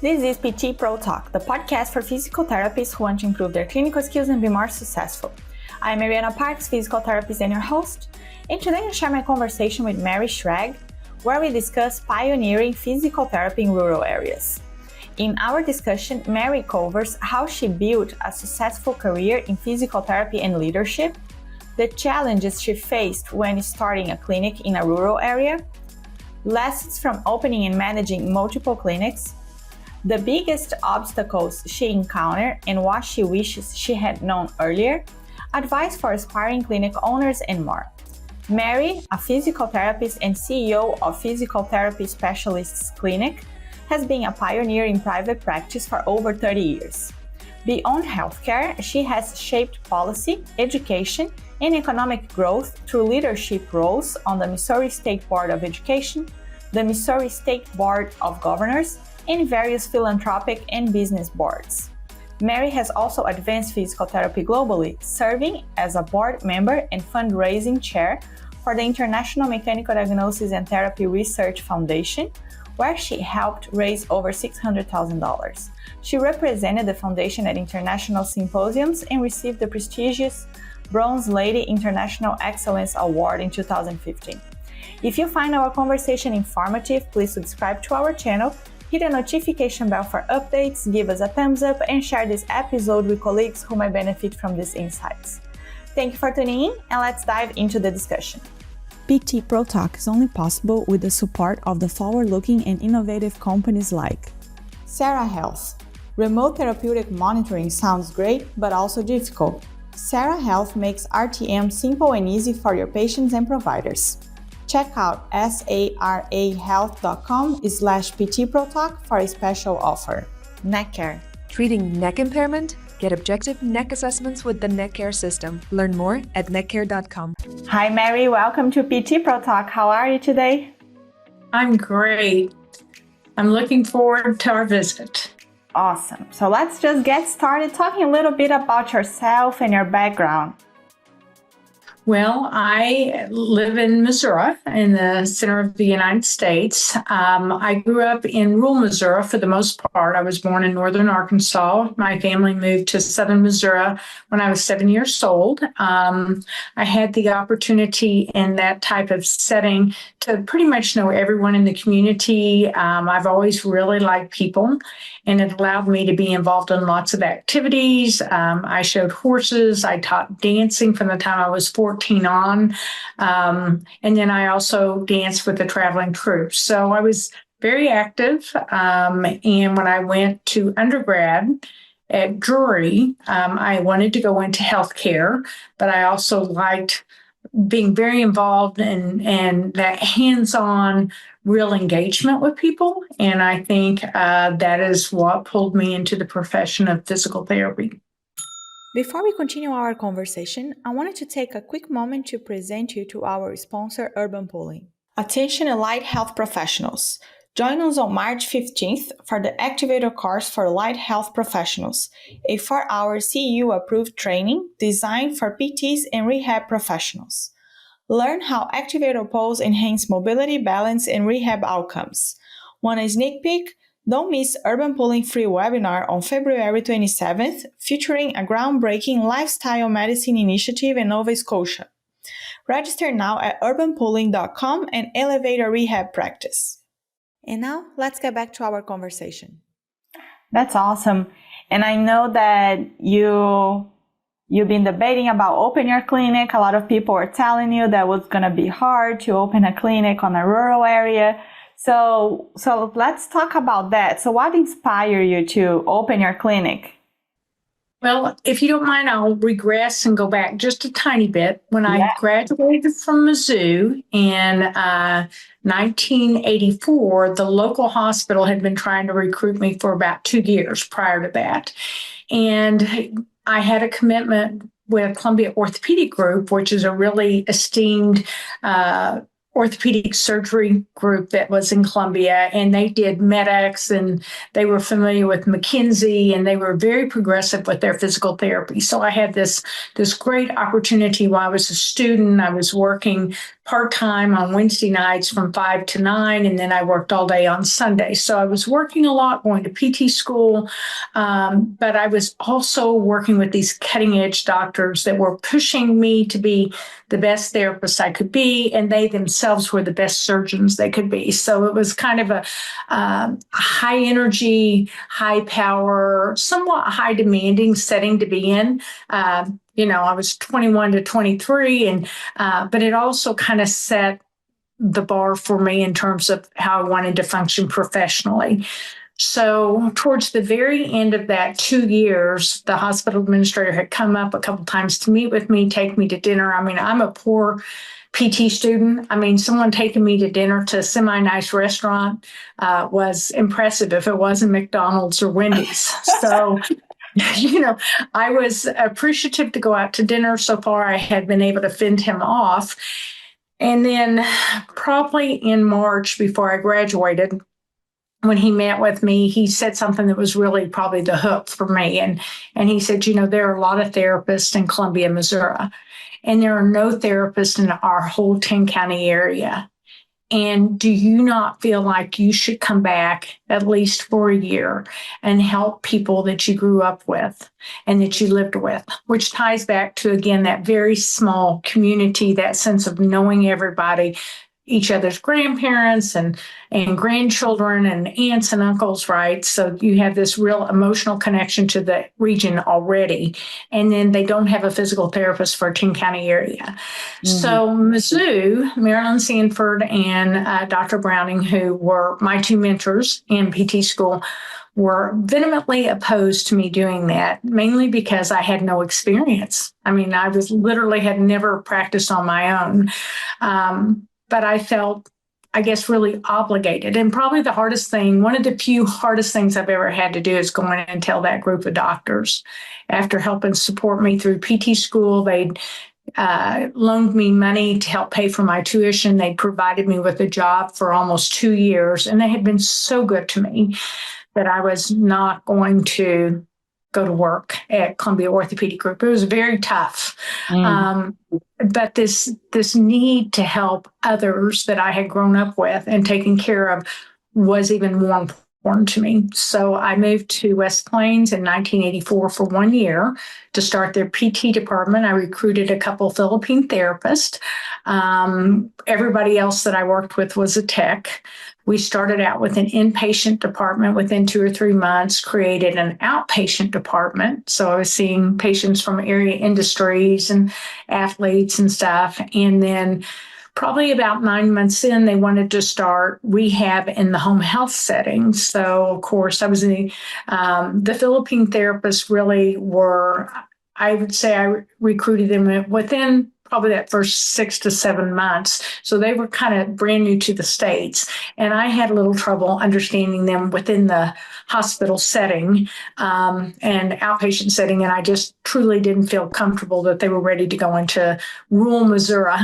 This is PT Pro Talk, the podcast for physical therapists who want to improve their clinical skills and be more successful. I'm Mariana Parks, physical therapist and your host, and today I share my conversation with Mary Schrag, where we discuss pioneering physical therapy in rural areas. In our discussion, Mary covers how she built a successful career in physical therapy and leadership, the challenges she faced when starting a clinic in a rural area, lessons from opening and managing multiple clinics, the biggest obstacles she encountered and what she wishes she had known earlier, advice for aspiring clinic owners, and more. Mary, a physical therapist and CEO of Physical Therapy Specialists Clinic, has been a pioneer in private practice for over 30 years. Beyond healthcare, she has shaped policy, education, and economic growth through leadership roles on the Missouri State Board of Education, the Missouri State Board of Governors, and various philanthropic and business boards. Mary has also advanced physical therapy globally, serving as a board member and fundraising chair for the International Mechanical Diagnosis and Therapy Research Foundation, where she helped raise over $600,000. She represented the foundation at international symposiums and received the prestigious Bronze Lady International Excellence Award in 2015. If you find our conversation informative, please subscribe to our channel, hit the notification bell for updates, give us a thumbs up, and share this episode with colleagues who might benefit from these insights. Thank you for tuning in, and let's dive into the discussion. PT Pro Talk is only possible with the support of the forward-looking and innovative companies like Sarah Health. Remote therapeutic monitoring sounds great, but also difficult. Sarah Health makes RTM simple and easy for your patients and providers. Check out sarahealth.com/PTProTalk for a special offer. Neck care. Treating neck impairment? Get objective neck assessments with the Neck Care system. Learn more at neckcare.com. Hi, Mary. Welcome to PT Pro Talk. How are you today? I'm great. I'm looking forward to our visit. Awesome. So let's just get started talking a little bit about yourself and your background. Well, I live in Missouri, in the center of the United States. I grew up in rural Missouri for the most part. I was born in northern Arkansas. My family moved to southern Missouri when I was 7 years old. I had the opportunity in that type of setting to pretty much know everyone in the community. I've always really liked people, and it allowed me to be involved in lots of activities. I showed horses. I taught dancing from the time I was 14 on. And then I also danced with the traveling troops. So I was very active. And when I went to undergrad at Drury, I wanted to go into healthcare, but I also liked being very involved in that hands-on real engagement with people. And I think that is what pulled me into the profession of physical therapy. Before we continue our conversation, I wanted to take a quick moment to present you to our sponsor, Urban Pulling. Attention allied health professionals. Join us on March 15th for the Activator course for allied health professionals, a 4-hour CEU-approved training designed for PTs and rehab professionals. Learn how Activator poles enhance mobility, balance, and rehab outcomes. Want a sneak peek? Don't miss Urban Pulling free webinar on February 27th, featuring a groundbreaking lifestyle medicine initiative in Nova Scotia. Register now at urbanpulling.com and elevate your rehab practice. And now, let's get back to our conversation. That's awesome. And I know that you've been debating about opening your clinic. A lot of people were telling you that it was going to be hard to open a clinic on a rural area. So let's talk about that. So what inspired you to open your clinic? Well, if you don't mind, I'll regress and go back just a tiny bit. When I graduated from Mizzou in 1984, the local hospital had been trying to recruit me for about 2 years prior to that. And I had a commitment with Columbia Orthopedic Group, which is a really esteemed orthopedic surgery group that was in Columbia, and they did MedX, and they were familiar with McKenzie, and they were very progressive with their physical therapy. So I had this great opportunity while I was a student. I was working part-time on Wednesday nights from 5 to 9, and then I worked all day on Sunday. So I was working a lot, going to PT school, but I was also working with these cutting-edge doctors that were pushing me to be the best therapist I could be, and they themselves were the best surgeons they could be. So it was kind of a high energy, high power, somewhat high demanding setting to be in. I was 21 to 23, and but it also kind of set the bar for me in terms of how I wanted to function professionally. So towards the very end of that 2 years, the hospital administrator had come up a couple times to meet with me, take me to dinner. I mean, I'm a poor PT student. I mean, someone taking me to dinner to a semi-nice restaurant was impressive if it wasn't McDonald's or Wendy's. So, I was appreciative to go out to dinner. So far, I had been able to fend him off. And then probably in March, before I graduated, when he met with me, he said something that was really probably the hook for me. And he said, there are a lot of therapists in Columbia, Missouri, and there are no therapists in our whole 10-county area. And do you not feel like you should come back at least for a year and help people that you grew up with and that you lived with, which ties back to, again, that very small community, that sense of knowing everybody, each other's grandparents and grandchildren and aunts and uncles, right? So you have this real emotional connection to the region already. And then they don't have a physical therapist for a 10-county area. Mm-hmm. So Mizzou, Marilyn Sanford, and Dr. Browning, who were my two mentors in PT school, were vehemently opposed to me doing that, mainly because I had no experience. I mean, I literally had never practiced on my own. But I felt, I guess, really obligated. And probably the hardest thing, one of the few hardest things I've ever had to do is go in and tell that group of doctors. After helping support me through PT school, they'd loaned me money to help pay for my tuition. They provided me with a job for almost 2 years. And they had been so good to me that I was not going to go to work at Columbia Orthopedic Group. It was very tough. But this need to help others that I had grown up with and taken care of was even more important to me. So I moved to West Plains in 1984 for 1 year to start their PT department. I recruited a couple Philippine therapists. Everybody else that I worked with was a tech. We started out with an inpatient department. Within 2 or 3 months, created an outpatient department. So I was seeing patients from area industries and athletes and stuff. And then probably about 9 months in, they wanted to start rehab in the home health setting. So, of course, I was the Philippine therapists really were, I would say I recruited them within probably that first 6 to 7 months. So they were kind of brand new to the States. And I had a little trouble understanding them within the hospital setting and outpatient setting. And I just truly didn't feel comfortable that they were ready to go into rural Missouri,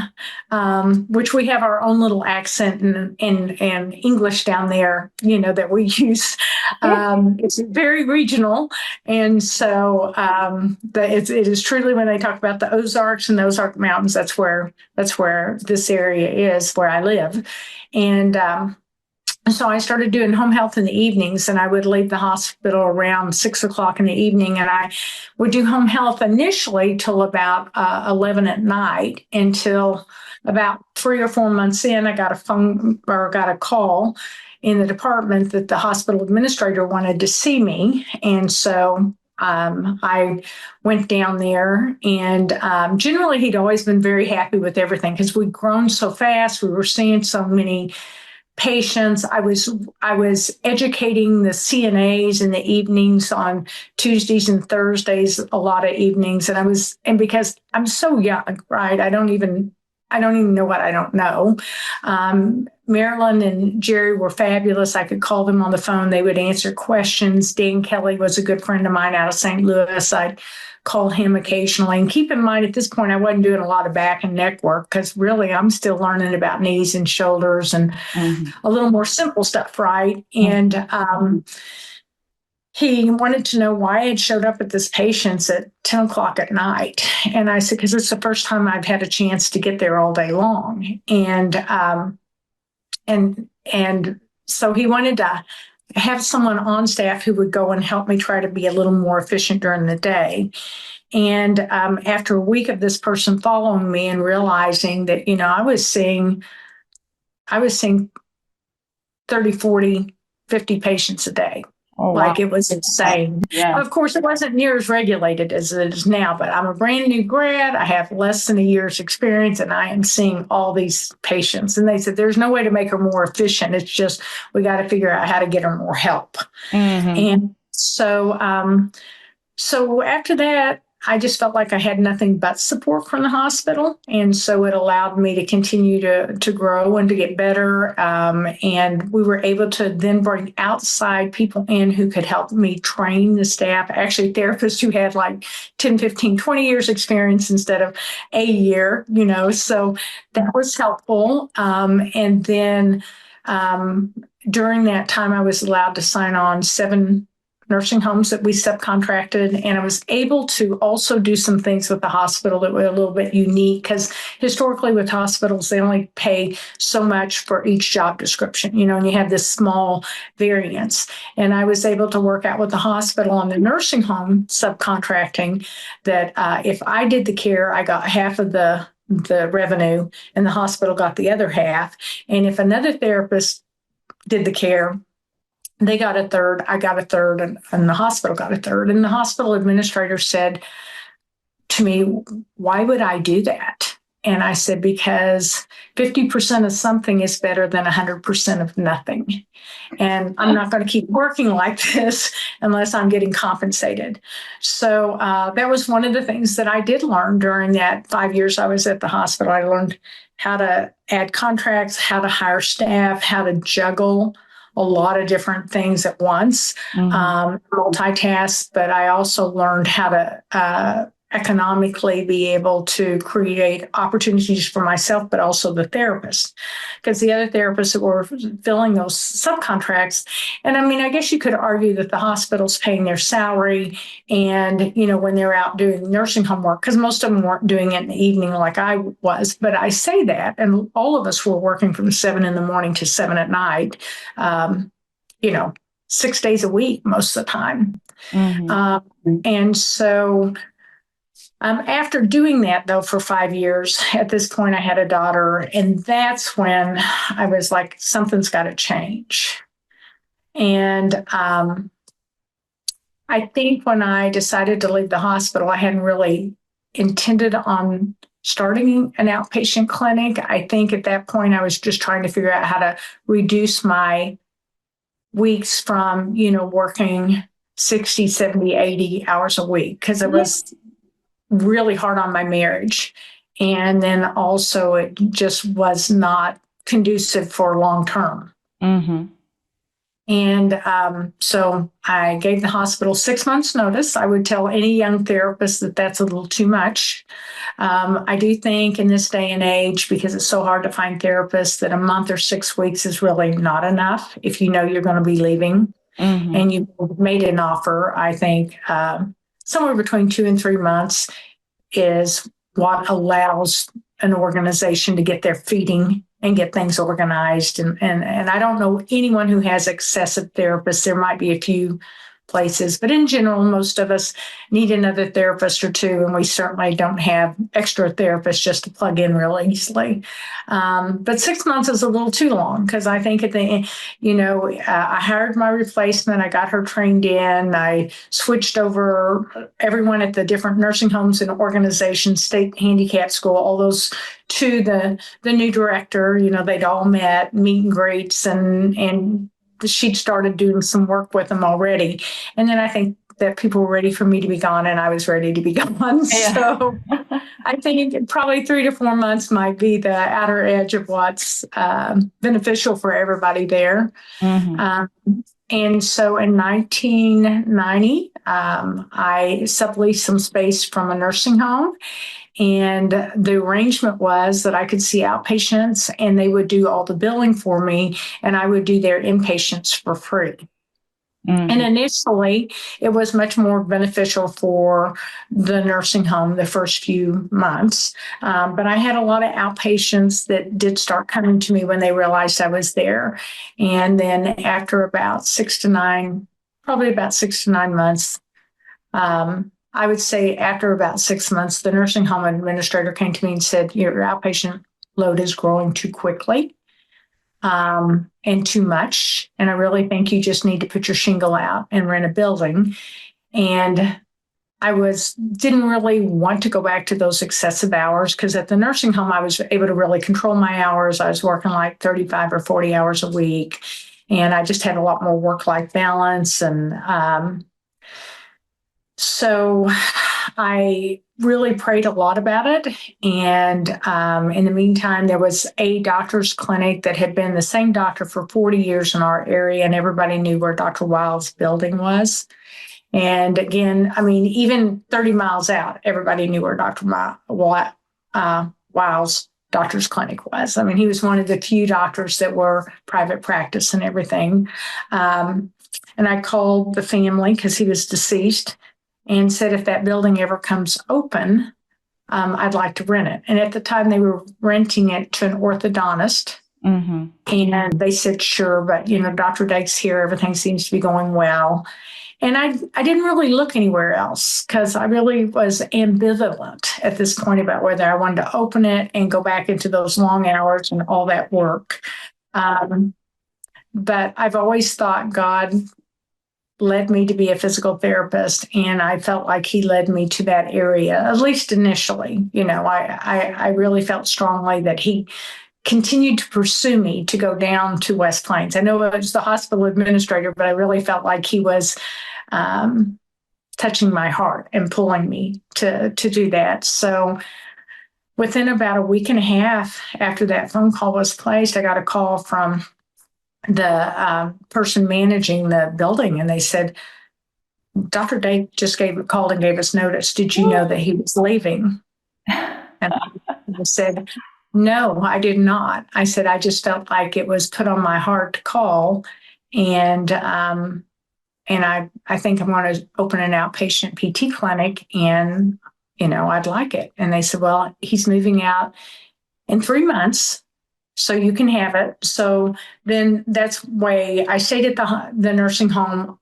which we have our own little accent and English down there, that we use. It's very regional. And so it is truly, when they talk about the Ozarks and the Ozark Mountains, that's where this area is, where I live. And so I started doing home health in the evenings, and I would leave the hospital around 6 o'clock in the evening, and I would do home health initially till about 11 at night, until about 3 or 4 months in, I got a call in the department that the hospital administrator wanted to see me. And so I went down there, and generally he'd always been very happy with everything because we'd grown so fast. We were seeing so many patients. I was educating the CNAs in the evenings on Tuesdays and Thursdays, a lot of evenings. And because I'm so young, right? I don't even know what I don't know. Marilyn and Jerry were fabulous. I could call them on the phone. They would answer questions. Dan Kelly was a good friend of mine out of St. Louis. I'd call him occasionally. And keep in mind, at this point, I wasn't doing a lot of back and neck work because really I'm still learning about knees and shoulders and a little more simple stuff, right? And he wanted to know why I had showed up at this patient's at 10 o'clock at night. And I said, because it's the first time I've had a chance to get there all day long. And so he wanted to have someone on staff who would go and help me try to be a little more efficient during the day. And after a week of this person following me and realizing that, I was seeing 30, 40, 50 patients a day. Oh, Like wow. it was insane. Yeah. Of course, it wasn't near as regulated as it is now, but I'm a brand new grad. I have less than a year's experience and I am seeing all these patients. And they said, there's no way to make her more efficient. It's just, we got to figure out how to get her more help. And so after that, I just felt like I had nothing but support from the hospital. And so it allowed me to continue to grow and to get better. And we were able to then bring outside people in who could help me train the staff, actually therapists who had like 10, 15, 20 years experience instead of a year, so that was helpful. And then during that time, I was allowed to sign on 7 nursing homes that we subcontracted. And I was able to also do some things with the hospital that were a little bit unique because historically with hospitals, they only pay so much for each job description, and you have this small variance. And I was able to work out with the hospital on the nursing home subcontracting that if I did the care, I got half of the revenue and the hospital got the other half. And if another therapist did the care, they got a third, I got a third, and the hospital got a third. And the hospital administrator said to me, why would I do that? And I said, because 50% of something is better than 100% of nothing. And I'm not going to keep working like this unless I'm getting compensated. So that was one of the things that I did learn during that 5 years I was at the hospital. I learned how to add contracts, how to hire staff, how to juggle a lot of different things at once, multitask, but I also learned how to economically be able to create opportunities for myself, but also the therapist, because the other therapists that were filling those subcontracts. And I mean, I guess you could argue that the hospital's paying their salary and, when they're out doing nursing home work, because most of them weren't doing it in the evening like I was. But I say that, and all of us were working from 7 a.m. to 7 p.m, 6 days a week, most of the time. And so after doing that, though, for 5 years, at this point, I had a daughter. And that's when I was like, something's got to change. And I think when I decided to leave the hospital, I hadn't really intended on starting an outpatient clinic. I think at that point, I was just trying to figure out how to reduce my weeks from, working 60, 70, 80 hours a week, because it was really hard on my marriage. And then also it just was not conducive for long term. And so I gave the hospital 6 months notice. I would tell any young therapist that that's a little too much. I do think in this day and age, because it's so hard to find therapists, that a month or 6 weeks is really not enough if you know you're going to be leaving and you've made an offer. I think somewhere between 2 and 3 months is what allows an organization to get their feeding and get things organized. And I don't know anyone who has excessive therapists. There might be a few places, but in general, most of us need another therapist or two, and we certainly don't have extra therapists just to plug in real easily. But 6 months is a little too long, because I think at the end, I hired my replacement, I got her trained in, I switched over everyone at the different nursing homes and organizations, state handicap school, all those to the new director. They'd all met, meet and greets, and she'd started doing some work with them already. And then I think that people were ready for me to be gone, and I was ready to be gone. Yeah. So I think probably 3 to 4 months might be the outer edge of what's beneficial for everybody there. And so in 1990, I subleased some space from a nursing home. And the arrangement was that I could see outpatients and they would do all the billing for me, and I would do their inpatients for free. And initially, it was much more beneficial for the nursing home the first few months. But I had a lot of outpatients that did start coming to me when they realized I was there. And then after about probably about 6 to 9 months, I would say after about 6 months, the nursing home administrator came to me and said, your outpatient load is growing too quickly. And too much. And I really think you just need to put your shingle out and rent a building. And I didn't really want to go back to those excessive hours because at the nursing home, I was able to really control my hours. I was working like 35 or 40 hours a week. And I just had a lot more work-life balance. And so I really prayed a lot about it. And in the meantime, there was a doctor's clinic that had been the same doctor for 40 years in our area, and everybody knew where Dr. Wiles' building was. And again, I mean, even 30 miles out, everybody knew where Dr. Wiles' doctor's clinic was. I mean, he was one of the few doctors that were private practice and everything. And I called the family because he was deceased and said, if that building ever comes open, I'd like to rent it. And at the time, they were renting it to an orthodontist. And they said, sure, but, Dr. Dake's here. Everything seems to be going well. And I didn't really look anywhere else because I really was ambivalent at this point about whether I wanted to open it and go back into those long hours and all that work. But I've always thought God led me to be a physical therapist, and I felt like he led me to that area, at least initially. I really felt strongly that he continued to pursue me to go down to West Plains. I know it was the hospital administrator, but I really felt like he was touching my heart and pulling me to do that. So within about a week and a half after that phone call was placed, I got a call from the person managing the building, and they said, Dr. Dake just called and gave us notice. Did you know that he was leaving? And I said, no, I did not. I said, I just felt like it was put on my heart to call. And I think I'm going to open an outpatient PT clinic, and, I'd like it. And they said, well, he's moving out in 3 months, so you can have it. So then that's why I stayed at the nursing home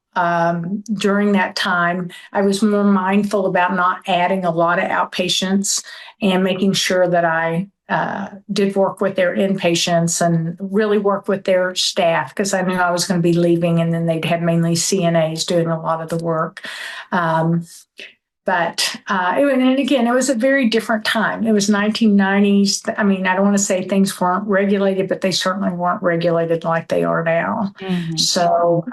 during that time. I was more mindful about not adding a lot of outpatients and making sure that I did work with their inpatients and really work with their staff because I knew I was going to be leaving, and then they'd have mainly CNAs doing a lot of the work. And again, it was a very different time. It was 1990s. I mean, I don't want to say things weren't regulated, but they certainly weren't regulated like they are now. So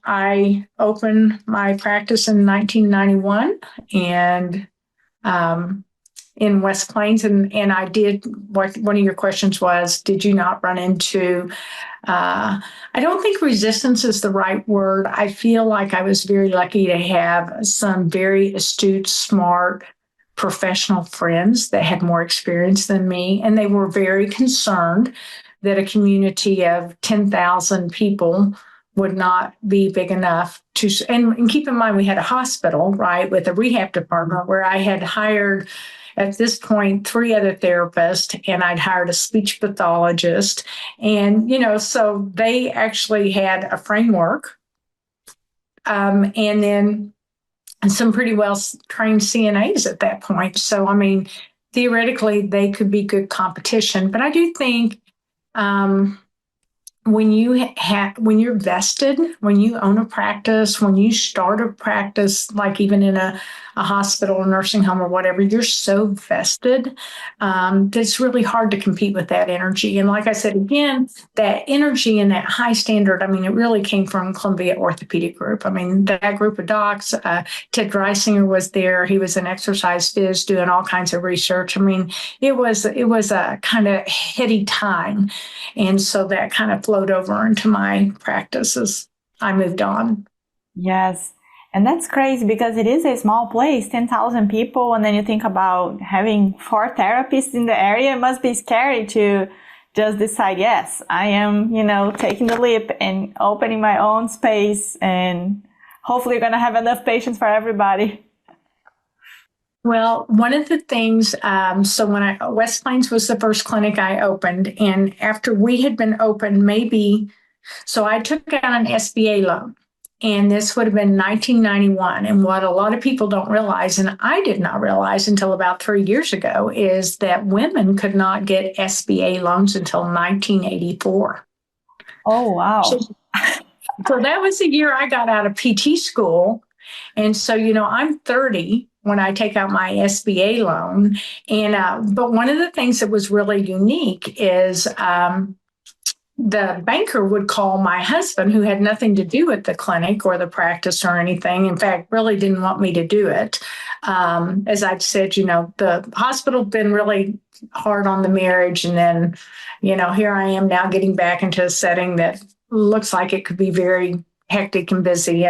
I opened my practice in 1991 and in West Plains. And I did, what one of your questions was, did you not run into, I don't think resistance is the right word. I feel like I was very lucky to have some very astute, smart, professional friends that had more experience than me. And they were very concerned that a community of 10,000 people would not be big enough to, and keep in mind, we had a hospital, right, with a rehab department where I had hired at this point 3 other therapists, and I'd hired a speech pathologist. And, so they actually had a framework and then some pretty well trained CNAs at that point. So, I mean, theoretically, they could be good competition. But I do think when you're vested, when you own a practice, when you start a practice, like even in a hospital or nursing home or whatever, you're so vested that it's really hard to compete with that energy. And like I said, again, that energy and that high standard, I mean, it really came from Columbia Orthopedic Group. I mean, that group of docs, Ted Dreisinger was there. He was an exercise phys doing all kinds of research. I mean, it was a kind of heady time. And so that kind of flowed over into my practice as I moved on. Yes. And that's crazy because it is a small place, 10,000 people. And then you think about having 4 therapists in the area. It must be scary to just decide, yes, I am, taking the leap and opening my own space, and hopefully you're going to have enough patients for everybody. Well, one of the things, so West Plains was the first clinic I opened, and after we had been open, so I took out an SBA loan, and this would have been 1991. And what a lot of people don't realize, and I did not realize until about 3 years ago, is that women could not get SBA loans until 1984. Oh, wow. So that was the year I got out of PT school. And so, I'm 30 when I take out my SBA loan. And but one of the things that was really unique is the banker would call my husband, who had nothing to do with the clinic or the practice or anything. In fact, really didn't want me to do it. As I've said, the hospital been really hard on the marriage. And then, here I am now getting back into a setting that looks like it could be very hectic and busy.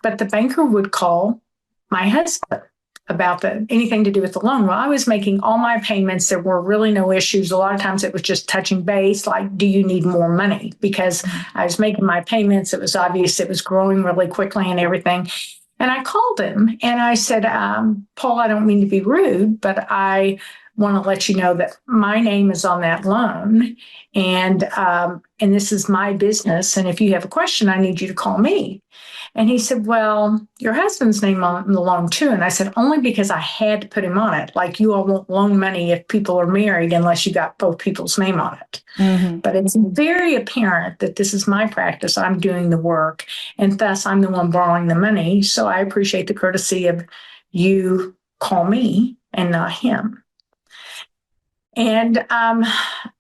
But the banker would call my husband about anything to do with the loan. Well, I was making all my payments. There were really no issues. A lot of times it was just touching base, like, do you need more money? Because I was making my payments. It was obvious it was growing really quickly and everything. And I called him and I said, Paul, I don't mean to be rude, but I want to let you know that my name is on that loan, and this is my business. And if you have a question, I need you to call me. And he said, well, your husband's name on the loan too. And I said, only because I had to put him on it. Like, you all won't loan money if people are married unless you got both people's name on it. Mm-hmm. But it's very apparent that this is my practice. I'm doing the work, and thus I'm the one borrowing the money. So I appreciate the courtesy of you call me and not him. And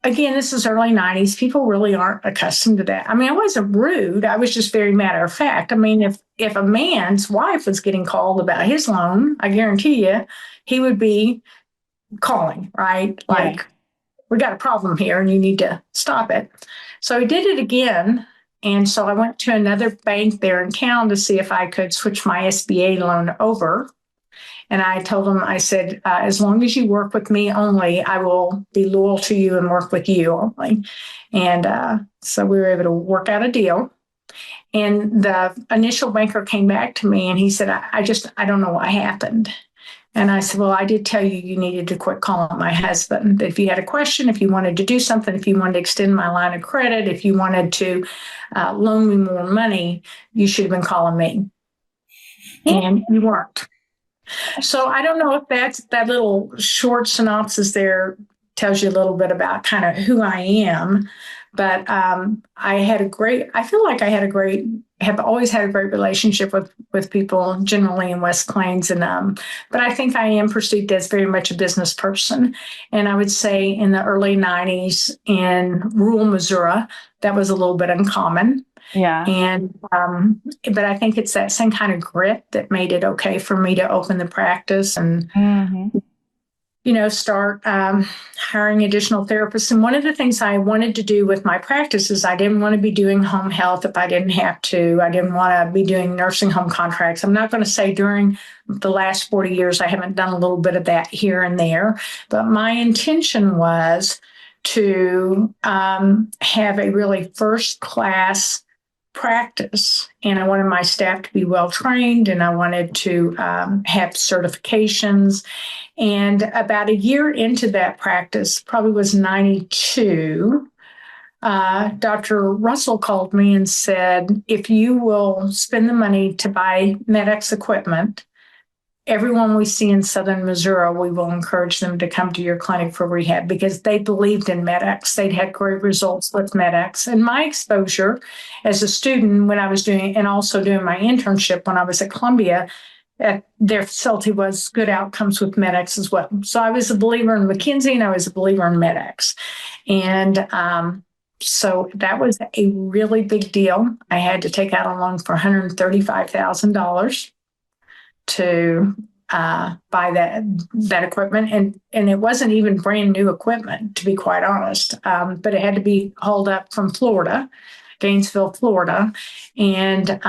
again, this is early 90s. People really aren't accustomed to that. I mean, I wasn't rude. I was just very matter of fact. I mean, if a man's wife was getting called about his loan, I guarantee you he would be calling, right? Yeah. Like, we got a problem here and you need to stop it. So he did it again. And so I went to another bank there in town to see if I could switch my SBA loan over. And I told him, I said, as long as you work with me only, I will be loyal to you and work with you only. And so we were able to work out a deal. And the initial banker came back to me and he said, I don't know what happened. And I said, well, I did tell you needed to quit calling my husband. If you had a question, if you wanted to do something, if you wanted to extend my line of credit, if you wanted to loan me more money, you should have been calling me. And you weren't. So I don't know if that little short synopsis there tells you a little bit about kind of who I am, but I feel like have always had a great relationship with people generally in West Plains. And, but I think I am perceived as very much a business person. And I would say in the early 90s in rural Missouri, that was a little bit uncommon. Yeah. And, but I think it's that same kind of grit that made it okay for me to open the practice and, start hiring additional therapists. And one of the things I wanted to do with my practice is I didn't want to be doing home health if I didn't have to. I didn't want to be doing nursing home contracts. I'm not going to say during the last 40 years, I haven't done a little bit of that here and there, but my intention was to have a really first-class practice, and I wanted my staff to be well trained, and I wanted to have certifications. And about a year into that practice, probably was 92, Dr. Russell called me and said, if you will spend the money to buy MedX equipment, everyone we see in southern Missouri, we will encourage them to come to your clinic for rehab, because they believed in MedX. They'd had great results with MedX. And my exposure as a student when I was doing, and also doing my internship when I was at Columbia, at their facility, was good outcomes with MedX as well. So I was a believer in McKenzie, and I was a believer in MedX. And so that was a really big deal. I had to take out a loan for $135,000 to buy that equipment. And it wasn't even brand new equipment, to be quite honest. But it had to be hauled up from Florida, Gainesville, Florida. And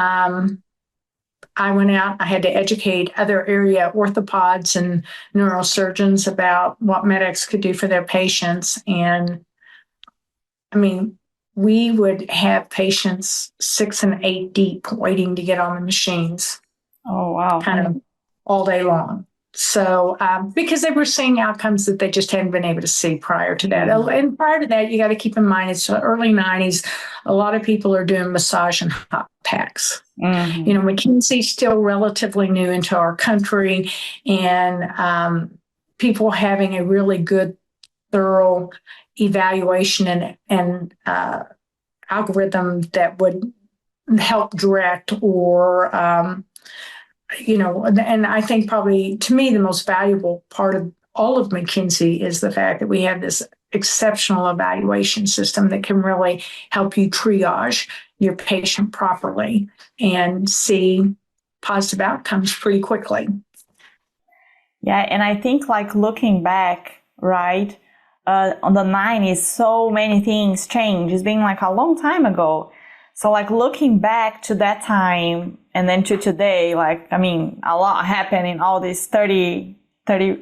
I went out, I had to educate other area orthopods and neurosurgeons about what MedX could do for their patients. And I mean, we would have patients 6 and 8 deep waiting to get on the machines, Oh, wow. kind of all day long. So, because they were seeing outcomes that they just hadn't been able to see prior to that. And prior to that, you got to keep in mind, it's the early 90s. A lot of people are doing massage and hot packs. Mm-hmm. You know, McKenzie's still relatively new into our country, and people having a really good, thorough evaluation and algorithm that would help direct or and I think probably to me the most valuable part of all of McKenzie is the fact that we have this exceptional evaluation system that can really help you triage your patient properly and see positive outcomes pretty quickly. Yeah, and I think like looking back, right, on the 90s, so many things changed. It's been like a long time ago. So like looking back to that time and then to today, like, I mean, a lot happened in all these 30,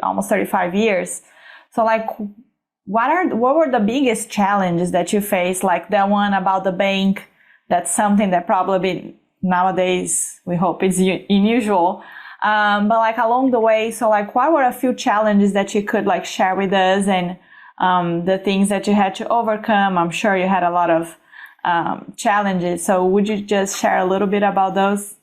almost 35 years. So like, what were the biggest challenges that you faced? Like that one about the bank, that's something that probably nowadays we hope is unusual. But like along the way, so like what were a few challenges that you could like share with us and the things that you had to overcome? I'm sure you had a lot of challenges. So would you just share a little bit about those?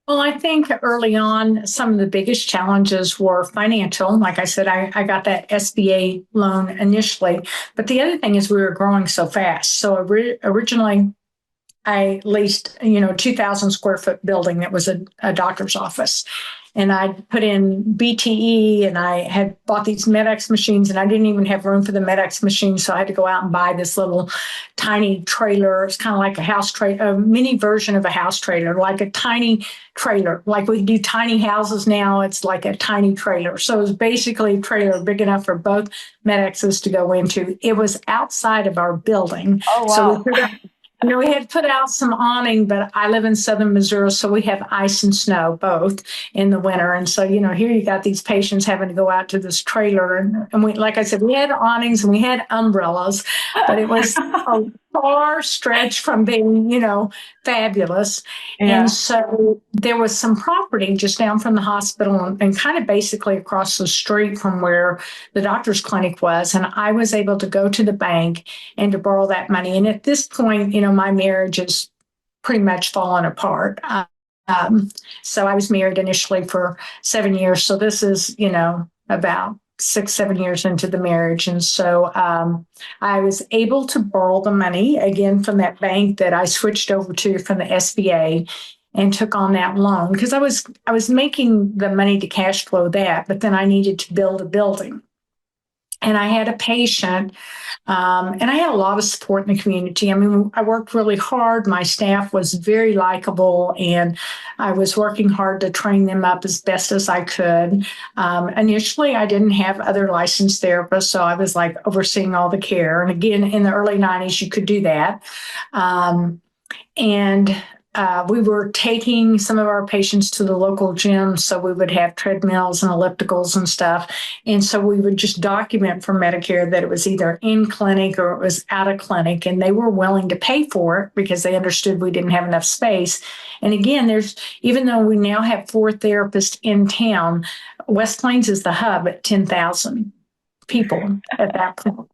Well, I think early on, some of the biggest challenges were financial. Like I said, I got that SBA loan initially. But the other thing is we were growing so fast. So originally, I leased, 2,000 square foot building that was a doctor's office. And I put in BTE and I had bought these MedX machines and I didn't even have room for the MedX machine. So I had to go out and buy this little tiny trailer. It's kind of like a house trailer, a mini version of a house trailer, like a tiny trailer. Like we do tiny houses now, it's like a tiny trailer. So it was basically a trailer big enough for both MedXs to go into. It was outside of our building. Oh, wow. So we had put out some awning, but I live in southern Missouri, so we have ice and snow both in the winter. And so, here you got these patients having to go out to this trailer. And we, like I said, we had awnings and we had umbrellas, but it was a far stretch from being, fabulous. Yeah. And so there was some property just down from the hospital and kind of basically across the street from where the doctor's clinic was. And I was able to go to the bank and to borrow that money. And at this point, my marriage is pretty much fallen apart. So I was married initially for 7 years. So this is, about 6-7 years into the marriage. And so I was able to borrow the money again from that bank that I switched over to from the SBA and took on that loan because I was making the money to cash flow that, but then I needed to build a building. And I had a patient, and I had a lot of support in the community. I mean, I worked really hard. My staff was very likable, and I was working hard to train them up as best as I could. Initially, I didn't have other licensed therapists, so I was like overseeing all the care. And again, in the early 90s, you could do that. We were taking some of our patients to the local gym, so we would have treadmills and ellipticals and stuff. And so we would just document for Medicare that it was either in clinic or it was out of clinic, and they were willing to pay for it because they understood we didn't have enough space. And again, even though we now have 4 therapists in town, West Plains is the hub at 10,000 people at that point,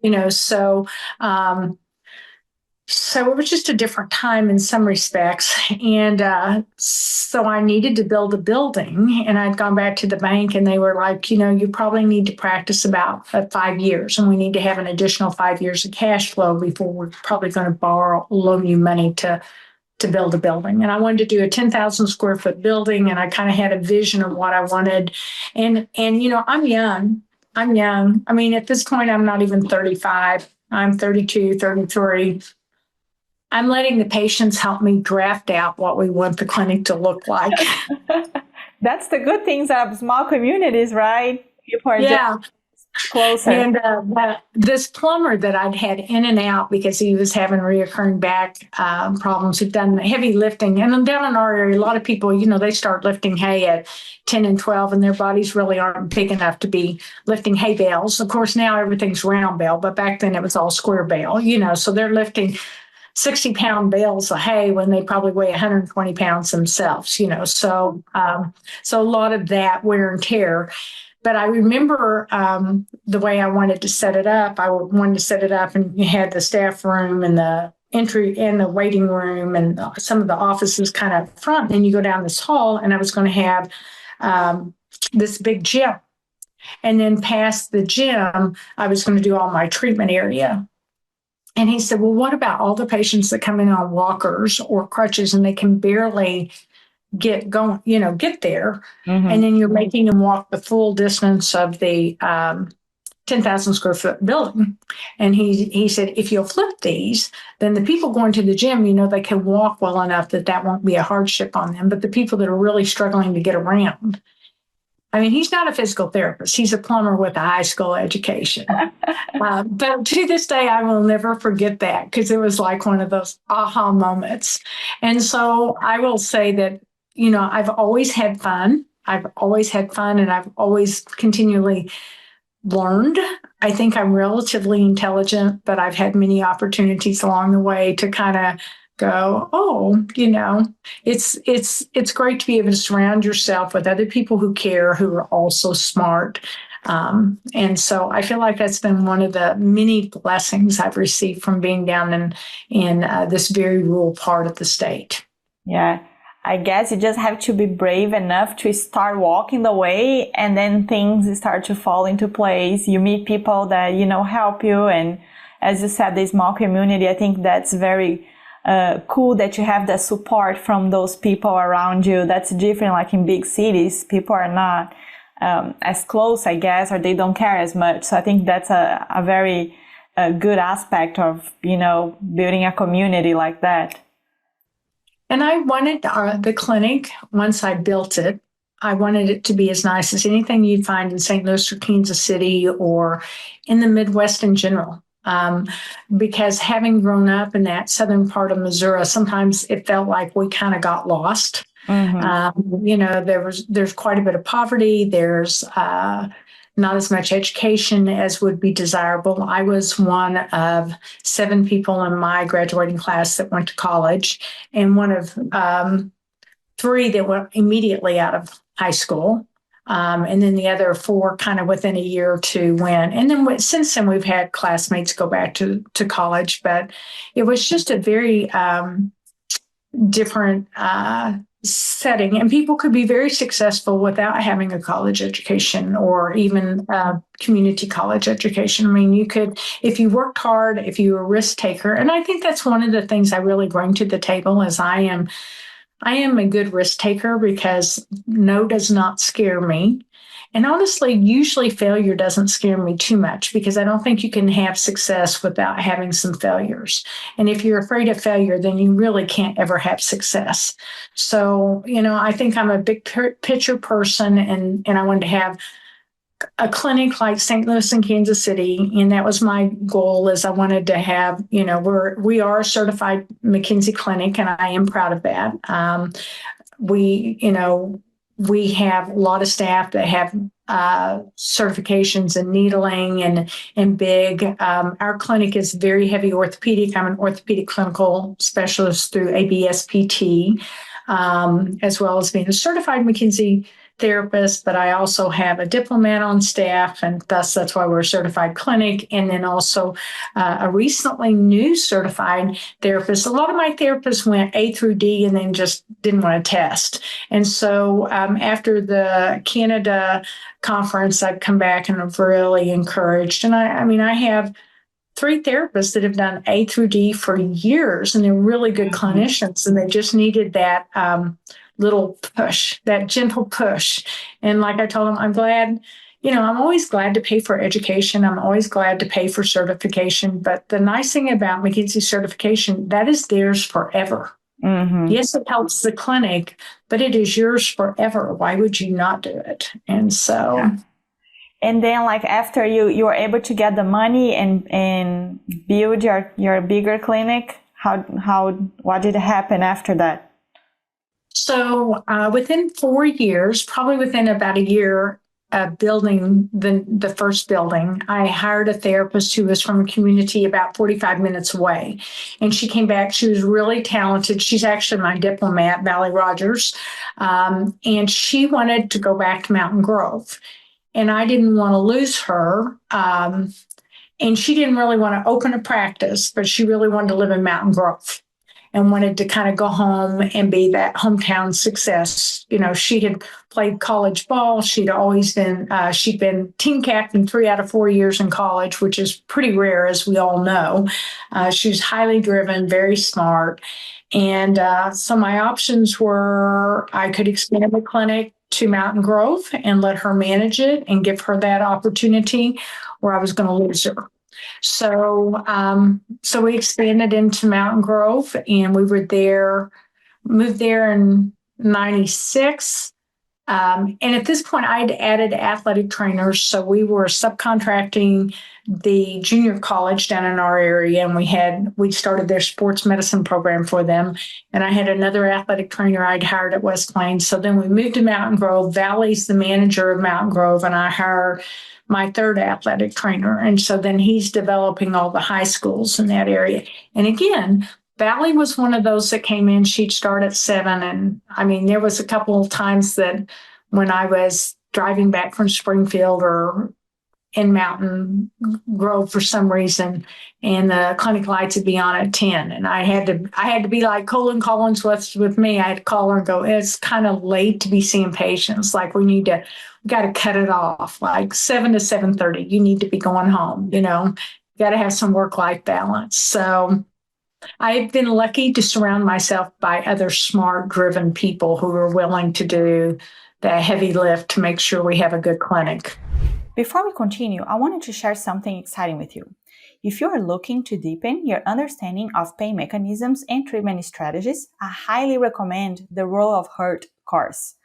So it was just a different time in some respects. And so I needed to build a building, and I'd gone back to the bank and they were like, you probably need to practice about 5 years, and we need to have an additional 5 years of cash flow before we're probably going to loan you money to build a building. And I wanted to do a 10,000 square foot building, and I kind of had a vision of what I wanted. And I'm young. I mean, at this point, I'm not even 35. I'm 32, 33. I'm letting the patients help me draft out what we want the clinic to look like. That's the good things of small communities, right? People are just Closer. And this plumber that I'd had in and out because he was having reoccurring back problems, who'd done heavy lifting. And down in our area, a lot of people, they start lifting hay at 10 and 12, and their bodies really aren't big enough to be lifting hay bales. Of course, now everything's round bale, but back then it was all square bale, so they're lifting 60-pound bales of hay when they probably weigh 120 pounds themselves, So a lot of that wear and tear. But I remember the way I wanted to set it up. I wanted to set it up, and you had the staff room and the entry and the waiting room and some of the offices kind of front. And you go down this hall, and I was going to have this big gym. And then past the gym, I was going to do all my treatment area. And he said, well, what about all the patients that come in on walkers or crutches and they can barely get going, get there. Mm-hmm. And then you're making them walk the full distance of the 10,000 square foot building. And he said, if you'll flip these, then the people going to the gym, they can walk well enough that won't be a hardship on them. But the people that are really struggling to get around, I mean, he's not a physical therapist. He's a plumber with a high school education. But to this day, I will never forget that because it was like one of those aha moments. And so I will say that, I've always had fun. And I've always continually learned. I think I'm relatively intelligent, but I've had many opportunities along the way to kind of go, it's great to be able to surround yourself with other people who care, who are also smart. And so I feel like that's been one of the many blessings I've received from being down in this very rural part of the state. Yeah. I guess you just have to be brave enough to start walking the way, and then things start to fall into place. You meet people that, help you. And as you said, the small community, I think that's very cool that you have that support from those people around you. That's different. Like in big cities, people are not as close, I guess, or they don't care as much. So I think that's a very good aspect of, building a community like that. And I wanted the clinic, once I built it, I wanted it to be as nice as anything you'd find in St. Louis or Kansas City or in the Midwest in general. Because having grown up in that southern part of Missouri, sometimes it felt like we kind of got lost. Mm-hmm. There's quite a bit of poverty. There's not as much education as would be desirable. I was one of 7 people in my graduating class that went to college, and one of 3 that went immediately out of high school. And then the other 4 kind of within a year or 2 went. And then since then, we've had classmates go back to college. But it was just a very different setting. And people could be very successful without having a college education or even a community college education. I mean, you could, if you worked hard, if you were a risk taker. And I think that's one of the things I really bring to the table is I am a good risk taker because no does not scare me. And honestly, usually failure doesn't scare me too much because I don't think you can have success without having some failures. And if you're afraid of failure, then you really can't ever have success. So, I think I'm a big picture person, and I wanted to have a clinic like St. Louis and Kansas City. And that was my goal is I wanted to have, we are a certified McKenzie clinic, and I am proud of that. We have a lot of staff that have certifications in needling and big. Our clinic is very heavy orthopedic. I'm an orthopedic clinical specialist through ABSPT, as well as being a certified McKenzie therapist, but I also have a diplomat on staff, and thus that's why we're a certified clinic. And then also a recently new certified therapist. A lot of my therapists went A through D and then just didn't want to test. And so after the Canada conference, I've come back and I've really encouraged. And I have 3 therapists that have done A through D for years, and they're really good clinicians, and they just needed that little push, that gentle push. And like I told them, I'm glad, I'm always glad to pay for education. I'm always glad to pay for certification. But the nice thing about McKenzie certification, that is theirs forever. Mm-hmm. Yes, it helps the clinic, but it is yours forever. Why would you not do it? And so... And then like after you were able to get the money and build your bigger clinic, what did happen after that? So within 4 years, probably within about a year of building the first building, I hired a therapist who was from a community about 45 minutes away. And she came back. She was really talented. She's actually my diplomat, Valley Rogers. And she wanted to go back to Mountain Grove. And I didn't want to lose her. And she didn't really want to open a practice, but she really wanted to live in Mountain Grove and wanted to kind of go home and be that hometown success. You know, she had played college ball. She'd been team captain 3 out of 4 years in college, which is pretty rare, as we all know. She was highly driven, very smart. And so my options were I could expand the clinic to Mountain Grove and let her manage it and give her that opportunity, or I was going to lose her. So we expanded into Mountain Grove, and we moved there in 96. And at this point, I'd added athletic trainers. So we were subcontracting the junior college down in our area, and we started their sports medicine program for them. And I had another athletic trainer I'd hired at West Plains. So then we moved to Mountain Grove. Valley's the manager of Mountain Grove, and I hired my third athletic trainer. And so then he's developing all the high schools in that area. And again, Valley was one of those that came in, she'd start at 7. And I mean, there was a couple of times that when I was driving back from Springfield or in Mountain Grove for some reason, and the clinic lights would be on at 10. And I had to be like Colin Collins was with me. I had to call her and go, it's kind of late to be seeing patients. Like we got to cut it off, like 7 to 7:30. You need to be going home, you got to have some work-life balance. So I've been lucky to surround myself by other smart, driven people who are willing to do the heavy lift to make sure we have a good clinic. Before we continue, I wanted to share something exciting with you. If you are looking to deepen your understanding of pain mechanisms and treatment strategies, I highly recommend the Role of Hurt course.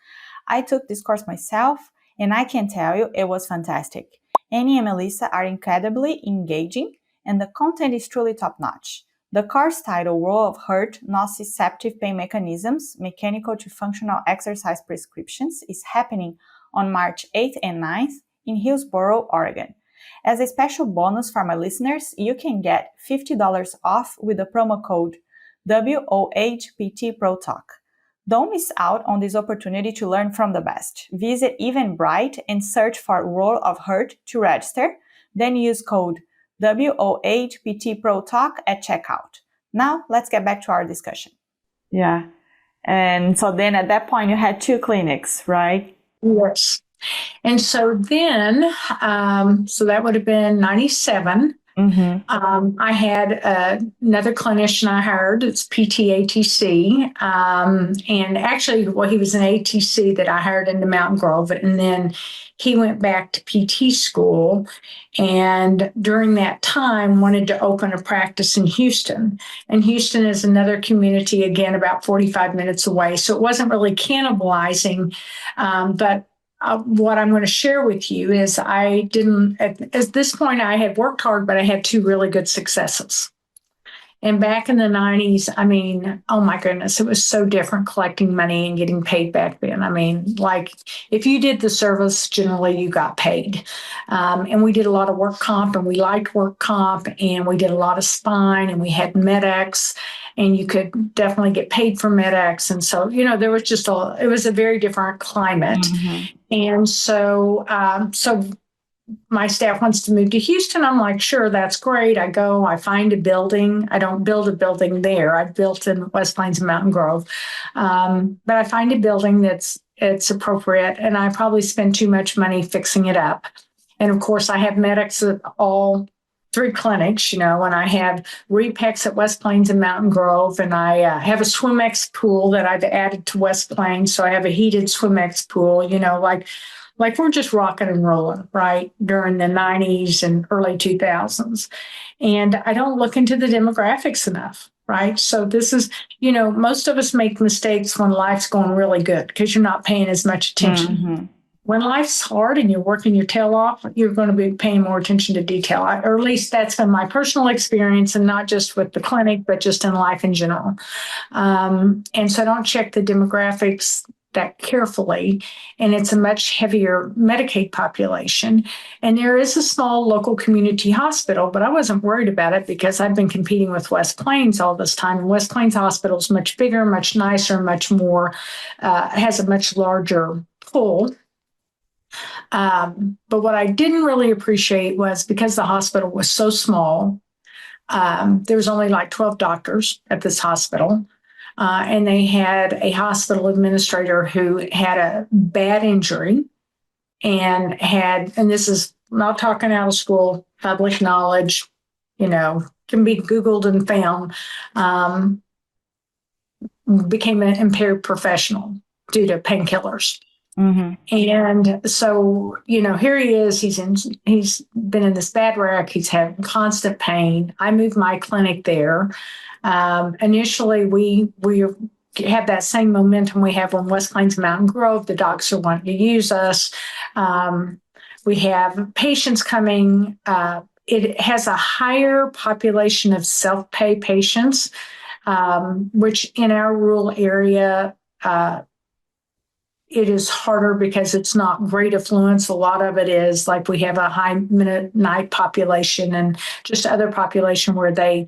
I took this course myself, and I can tell you it was fantastic. Annie and Melissa are incredibly engaging, and the content is truly top-notch. The course title, Role of Hurt, Nociceptive Pain Mechanisms, Mechanical to Functional Exercise Prescriptions, is happening on March 8th and 9th in Hillsboro, Oregon. As a special bonus for my listeners, you can get $50 off with the promo code WOHPTProTalk. Don't miss out on this opportunity to learn from the best. Visit Eventbrite and search for Role of Hurt to register, then use code WOHPTProTalk at checkout. Now, let's get back to our discussion. Yeah. And so then at that point, you had 2 clinics, right? Yes. And so then, so that would have been 97. Mm-hmm. I had another clinician I hired. It's PTATC. And actually, he was an ATC that I hired into Mountain Grove. And then he went back to PT school. And during that time, wanted to open a practice in Houston. And Houston is another community, again, about 45 minutes away. So it wasn't really cannibalizing. But what I'm going to share with you is at this point, I had worked hard, but I had 2 really good successes. And back in the 90s, I mean, oh my goodness, it was so different collecting money and getting paid back then. I mean, like if you did the service, generally you got paid. And we did a lot of work comp, and we liked work comp, and we did a lot of spine, and we had MedX, and you could definitely get paid for MedX. And so, there was it was a very different climate. Mm-hmm. And so, my staff wants to move to Houston. I'm like, sure, that's great. I go, I find a building. I don't build a building there. I've built in West Plains and Mountain Grove. But I find a building it's appropriate, and I probably spend too much money fixing it up. And of course, I have medics at all 3 clinics, and I have Repex at West Plains and Mountain Grove, and I have a SwimX pool that I've added to West Plains. So I have a heated SwimX pool, like we're just rocking and rolling, right, during the 90s and early 2000s. And I don't look into the demographics enough, right? So this is, most of us make mistakes when life's going really good because you're not paying as much attention. when life's hard and you're working your tail off, you're going to be paying more attention to detail, or at least that's been my personal experience, and not just with the clinic, but just in life in general. And so I don't check the demographics that carefully, and it's a much heavier Medicaid population. And there is a small local community hospital, but I wasn't worried about it because I've been competing with West Plains all this time. And West Plains Hospital is much bigger, much nicer, much more, has a much larger pool. But what I didn't really appreciate was because the hospital was so small, there was only like 12 doctors at this hospital. And they had a hospital administrator who had a bad injury and this is not talking out of school, public knowledge, can be Googled and found, became an impaired professional due to painkillers. Mm-hmm. And so, here he is, he's been in this bad wreck. He's having constant pain. I moved my clinic there. Initially, we have that same momentum we have on West Plains Mountain Grove. The docs are wanting to use us. We have patients coming. It has a higher population of self-pay patients, which in our rural area, it is harder because it's not great affluence. A lot of it is like we have a high Mennonite population and just other population where they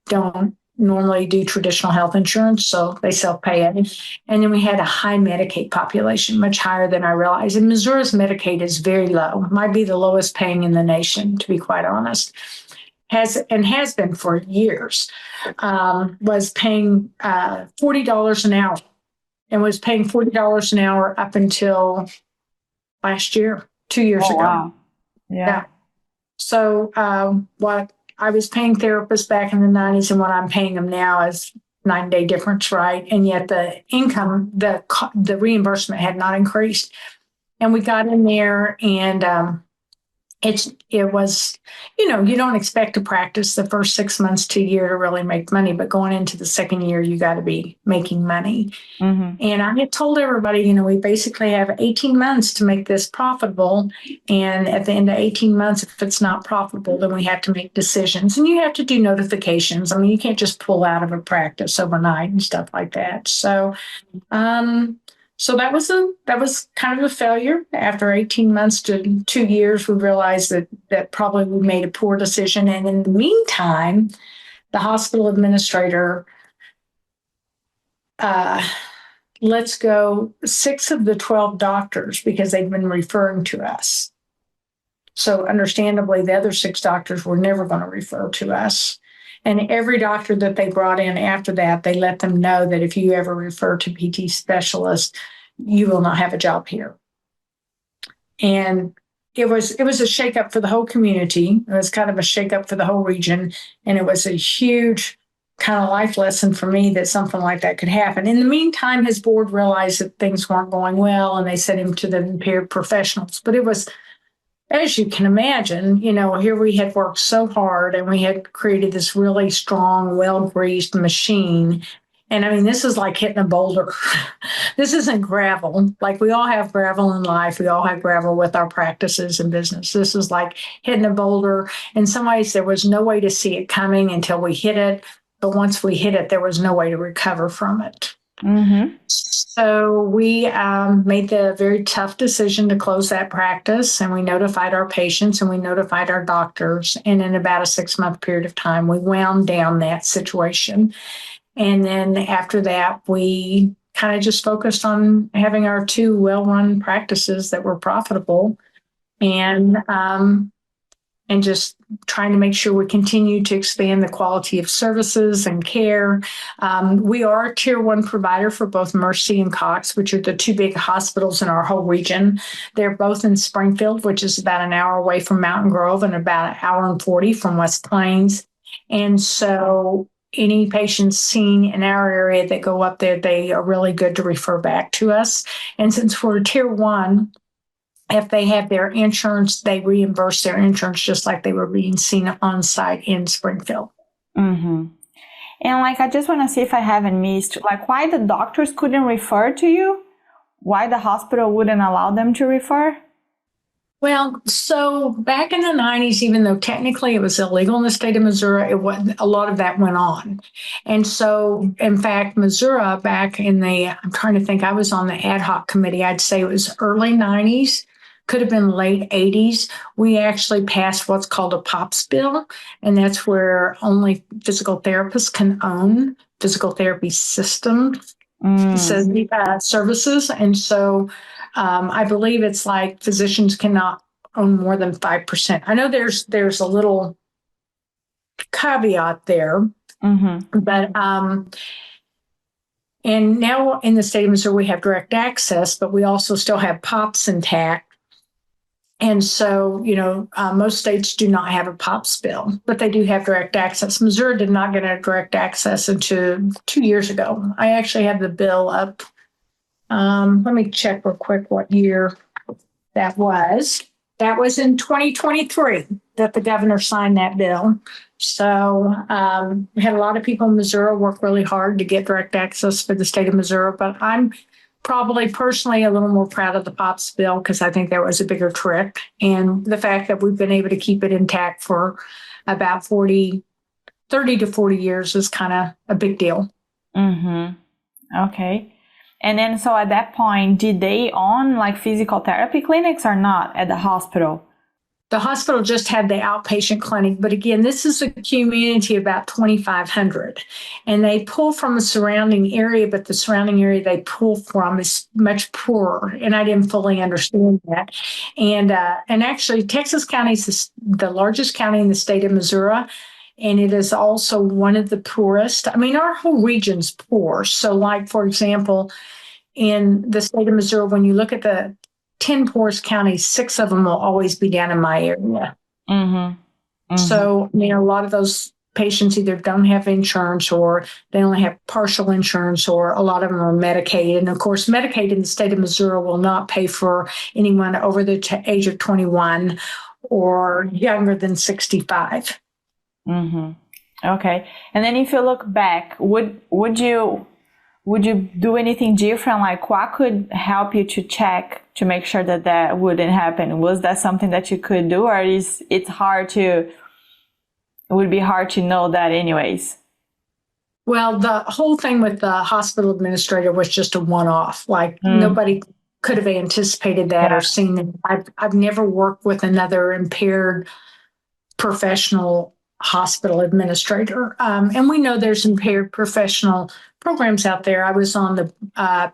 don't normally do traditional health insurance, so they self-pay it. And then we had a high Medicaid population, much higher than I realized. And Missouri's Medicaid is very low, might be the lowest paying in the nation, to be quite honest. Has been for years, was paying $40 an hour, and was paying $40 an hour up until last year, 2 years ago. Wow. Yeah. So what I was paying therapists back in the 90s and what I'm paying them now is 9-day difference, right? And yet the income, the reimbursement had not increased. And we got in there and it was, you don't expect to practice the first 6 months to a year to really make money, but going into the second year, you got to be making money. Mm-hmm. And I had told everybody, we basically have 18 months to make this profitable. And at the end of 18 months, if it's not profitable, then we have to make decisions. And you have to do notifications. I mean, you can't just pull out of a practice overnight and stuff like that. So, So that was kind of a failure. After 18 months to 2 years, we realized that probably we made a poor decision. And in the meantime, the hospital administrator lets go 6 of the 12 doctors because they've been referring to us. So understandably, the other 6 doctors were never going to refer to us. And every doctor that they brought in after that, they let them know that if you ever refer to PT specialist, you will not have a job here. And it was a shakeup for the whole community. It was kind of a shakeup for the whole region. And it was a huge kind of life lesson for me that something like that could happen. In the meantime, his board realized that things weren't going well and they sent him to the impaired professionals. But it was, as you can imagine, here we had worked so hard and we had created this really strong, well-greased machine. And I mean, this is like hitting a boulder. This isn't gravel. Like we all have gravel in life. We all have gravel with our practices and business. This is like hitting a boulder. In some ways, there was no way to see it coming until we hit it. But once we hit it, there was no way to recover from it. Mm-hmm. So we made the very tough decision to close that practice, and we notified our patients and we notified our doctors. And in about a 6-month period of time, we wound down that situation. And then after that, we kind of just focused on having our 2 well-run practices that were profitable and just trying to make sure we continue to expand the quality of services and care. We are a tier 1 provider for both Mercy and Cox, which are the 2 big hospitals in our whole region. They're both in Springfield, which is about an hour away from Mountain Grove and about an hour and 40 from West Plains. And so any patients seen in our area that go up there, they are really good to refer back to us. And since we're tier 1, if they have their insurance, they reimburse their insurance just like they were being seen on site in Springfield. Mm-hmm. And I just want to see if I haven't missed, why the doctors couldn't refer to you? why the hospital wouldn't allow them to refer? Well, so back in the 90s, even though technically it was illegal in the state of Missouri, a lot of that went on. And so, in fact, Missouri back in I'm trying to think, I was on the ad hoc committee, I'd say it was early 90s, could have been late 80s. We actually passed what's called a POPS bill, and that's where only physical therapists can own physical therapy systems, services. And so, I believe it's like physicians cannot own more than 5%. I know there's a little caveat there, but and now in the state of Missouri we have direct access, but we also still have POPs intact. And so, most states do not have a POPs bill, but they do have direct access. Missouri did not get a direct access until 2 years ago. I actually had the bill up. Let me check real quick what year that was. That was in 2023 that the governor signed that bill. So we had a lot of people in Missouri work really hard to get direct access for the state of Missouri, but I'm probably personally a little more proud of the POPs bill because I think that was a bigger trick. And the fact that we've been able to keep it intact for about 30 to 40 years is kind of a big deal. Okay. And then, so at that point, did they own like physical therapy clinics or not at the hospital? The hospital just had the outpatient clinic. But again, this is a community of about 2,500. And they pull from a surrounding area, but the surrounding area they pull from is much poorer. And I didn't fully understand that. And actually, Texas County is the largest county in the state of Missouri. And it is also one of the poorest. I mean, our whole region's poor. So like, for example, in the state of Missouri, when you look at the 10 poorest counties, 6 of them will always be down in my area. So, a lot of those patients either don't have insurance or they only have partial insurance, or a lot of them are Medicaid. And of course, Medicaid in the state of Missouri will not pay for anyone over the age of 21 or younger than 65. Okay. And then if you look back, would you do anything different? Like, what could help you to check to make sure that wouldn't happen? Was that something that you could do, or it would be hard to know that anyways? Well, the whole thing with the hospital administrator was just a one-off. Like nobody could have anticipated that or seen it. I've never worked with another impaired professional hospital administrator. And we know there's impaired professional programs out there. I was on the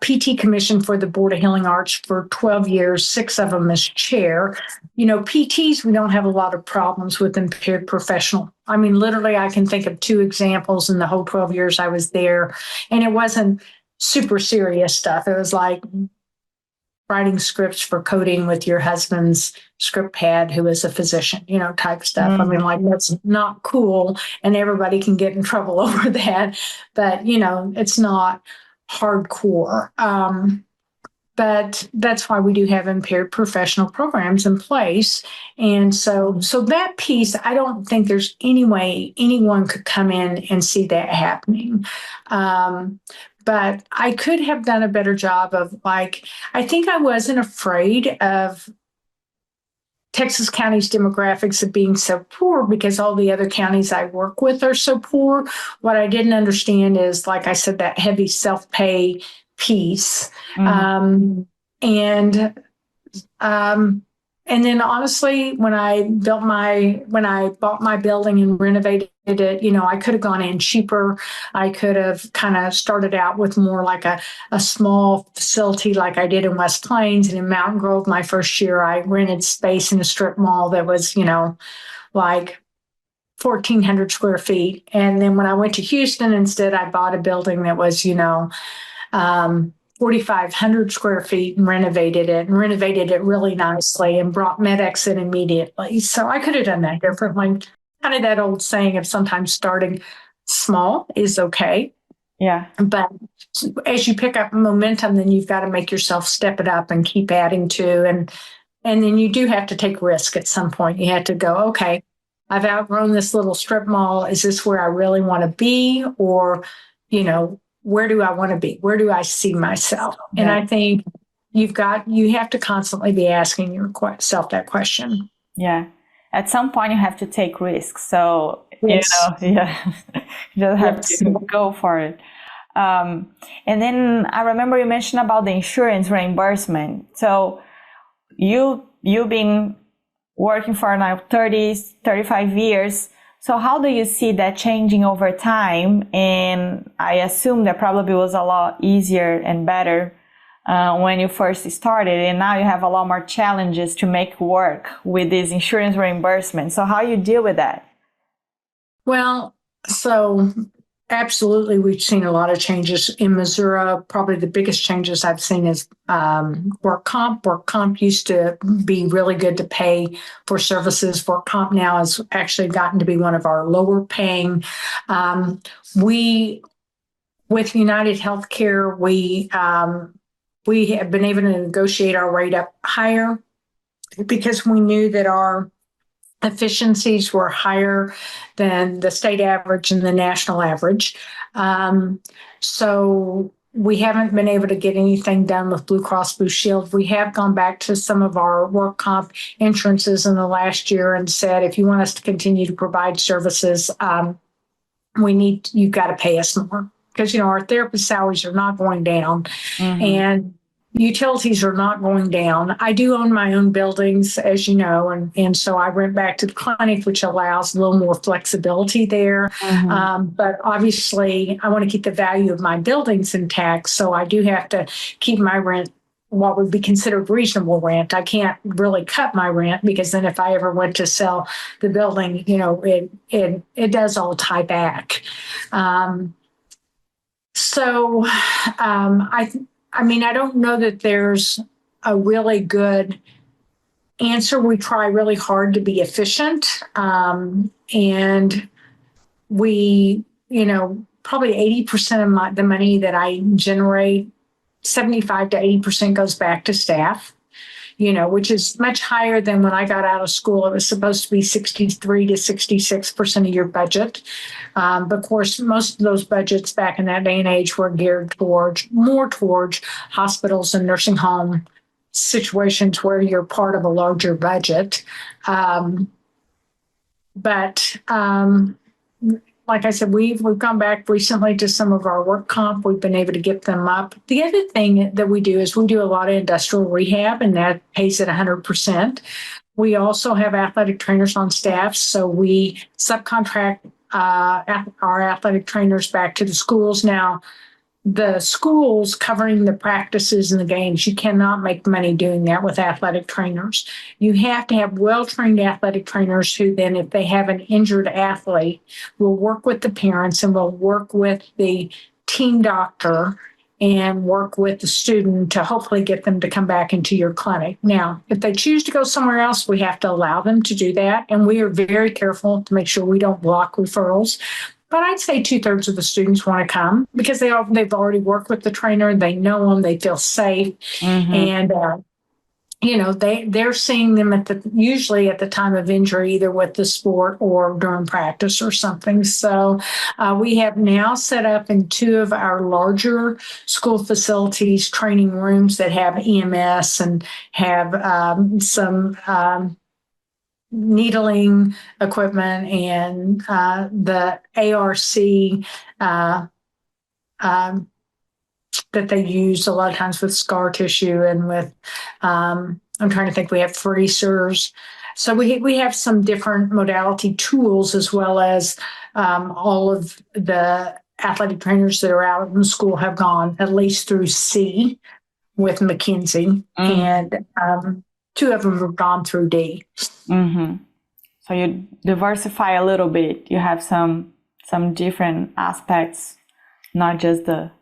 PT commission for the Board of Healing Arts for 12 years, 6 of them as chair. PTs, we don't have a lot of problems with impaired professional. I mean, literally, I can think of 2 examples in the whole 12 years I was there. And it wasn't super serious stuff. It was like writing scripts for coding with your husband's script pad, who is a physician, type stuff. I mean, like, that's not cool, and everybody can get in trouble over that. But, it's not hardcore. But that's why we do have impaired professional programs in place. And so that piece, I don't think there's any way anyone could come in and see that happening. But I could have done a better job of, I think I wasn't afraid of Texas County's demographics of being so poor because all the other counties I work with are so poor. What I didn't understand is, like I said, that heavy self-pay piece. And then honestly, when I bought my building and renovated it, I could have gone in cheaper. I could have kind of started out with more like a small facility like I did in West Plains. And in Mountain Grove, my first year, I rented space in a strip mall that was, like 1,400 square feet. And then when I went to Houston, instead, I bought a building that was, 4,500 square feet and renovated it really nicely and brought MedX in immediately. So I could have done that differently. Kind of that old saying of sometimes starting small is okay. Yeah. But as you pick up momentum, then you've got to make yourself step it up and keep adding to. And then you do have to take risk at some point. You have to go, okay, I've outgrown this little strip mall. Is this where I really want to be? Or, where do I want to be? Where do I see myself? Yeah. And I think you have to constantly be asking yourself that question. Yeah. At some point, you have to take risks. So, Yes. yeah, you just have Yes. to go for it. And then I remember you mentioned about the insurance reimbursement. So you've been working for now 35 years. So how do you see that changing over time? And I assume that probably was a lot easier and better when you first started, and now you have a lot more challenges to make work with this insurance reimbursement. So how you deal with that? Well, so absolutely, we've seen a lot of changes in Missouri. Probably the biggest changes I've seen is work comp. Work comp used to be really good to pay for services. Work comp now has actually gotten to be one of our lower paying. With United Healthcare, we have been able to negotiate our rate up higher because we knew that our efficiencies were higher than the state average and the national average. So we haven't been able to get anything done with Blue Cross Blue Shield. We have gone back to some of our work comp insurances in the last year and said, if you want us to continue to provide services, you've got to pay us more. Because, our therapist salaries are not going down. Mm-hmm. And utilities are not going down. I do own my own buildings, as you know, and so I rent back to the clinic, which allows a little more flexibility there. Mm-hmm. But obviously, I want to keep the value of my buildings intact, so I do have to keep my rent what would be considered reasonable rent. I can't really cut my rent because then if I ever went to sell the building, it does all tie back. I don't know that there's a really good answer. We try really hard to be efficient. And we, probably 80% of the money that I generate, 75 to 80% goes back to staff, which is much higher than when I got out of school. It was supposed to be 63 to 66% of your budget. But of course, most of those budgets back in that day and age were geared more towards hospitals and nursing home situations where you're part of a larger budget. Like I said, we've gone back recently to some of our work comp. We've been able to get them up. The other thing that we do is we do a lot of industrial rehab, and that pays at 100%. We also have athletic trainers on staff, so we subcontract our athletic trainers back to the schools. Now, the schools covering the practices and the games, you cannot make money doing that with athletic trainers. You have to have well-trained athletic trainers who then, if they have an injured athlete, will work with the parents and will work with the team doctor and work with the student to hopefully get them to come back into your clinic. Now, if they choose to go somewhere else, we have to allow them to do that. And we are very careful to make sure we don't block referrals. But I'd say 2/3 of the students want to come because they've already worked with the trainer. They know them. They feel safe. Mm-hmm. And, they're seeing them usually at the time of injury, either with the sport or during practice or something. So we have now set up in 2 of our larger school facilities training rooms that have EMS and have some needling equipment and the ARC that they use a lot of times with scar tissue and with, I'm trying to think, we have freezers. So we have some different modality tools as well as all of the athletic trainers that are out in the school have gone at least through C with McKenzie. And 2 of them have gone through D. Mm-hmm. So you diversify a little bit. You have some different aspects, not just the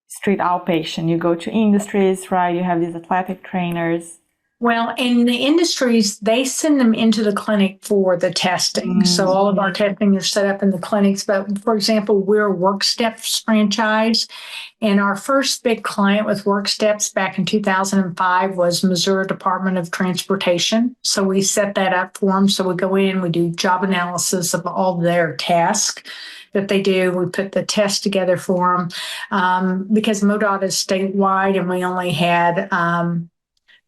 street outpatient. You go to industries, right? You have these athletic trainers. Well, in the industries, they send them into the clinic for the testing. Mm-hmm. So all of our testing is set up in the clinics. But for example, we're a WorkSteps franchise. And our first big client with WorkSteps back in 2005 was Missouri Department of Transportation. So we set that up for them. So we go in, we do job analysis of all their tasks. that they do. We put the test together for them because MoDOT is statewide, and we only had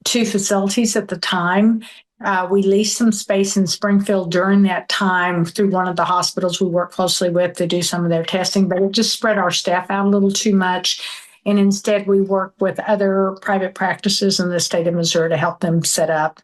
2 facilities at the time. We leased some space in Springfield during that time through one of the hospitals we work closely with to do some of their testing, but it just spread our staff out a little too much. And instead, we worked with other private practices in the state of Missouri to help them set up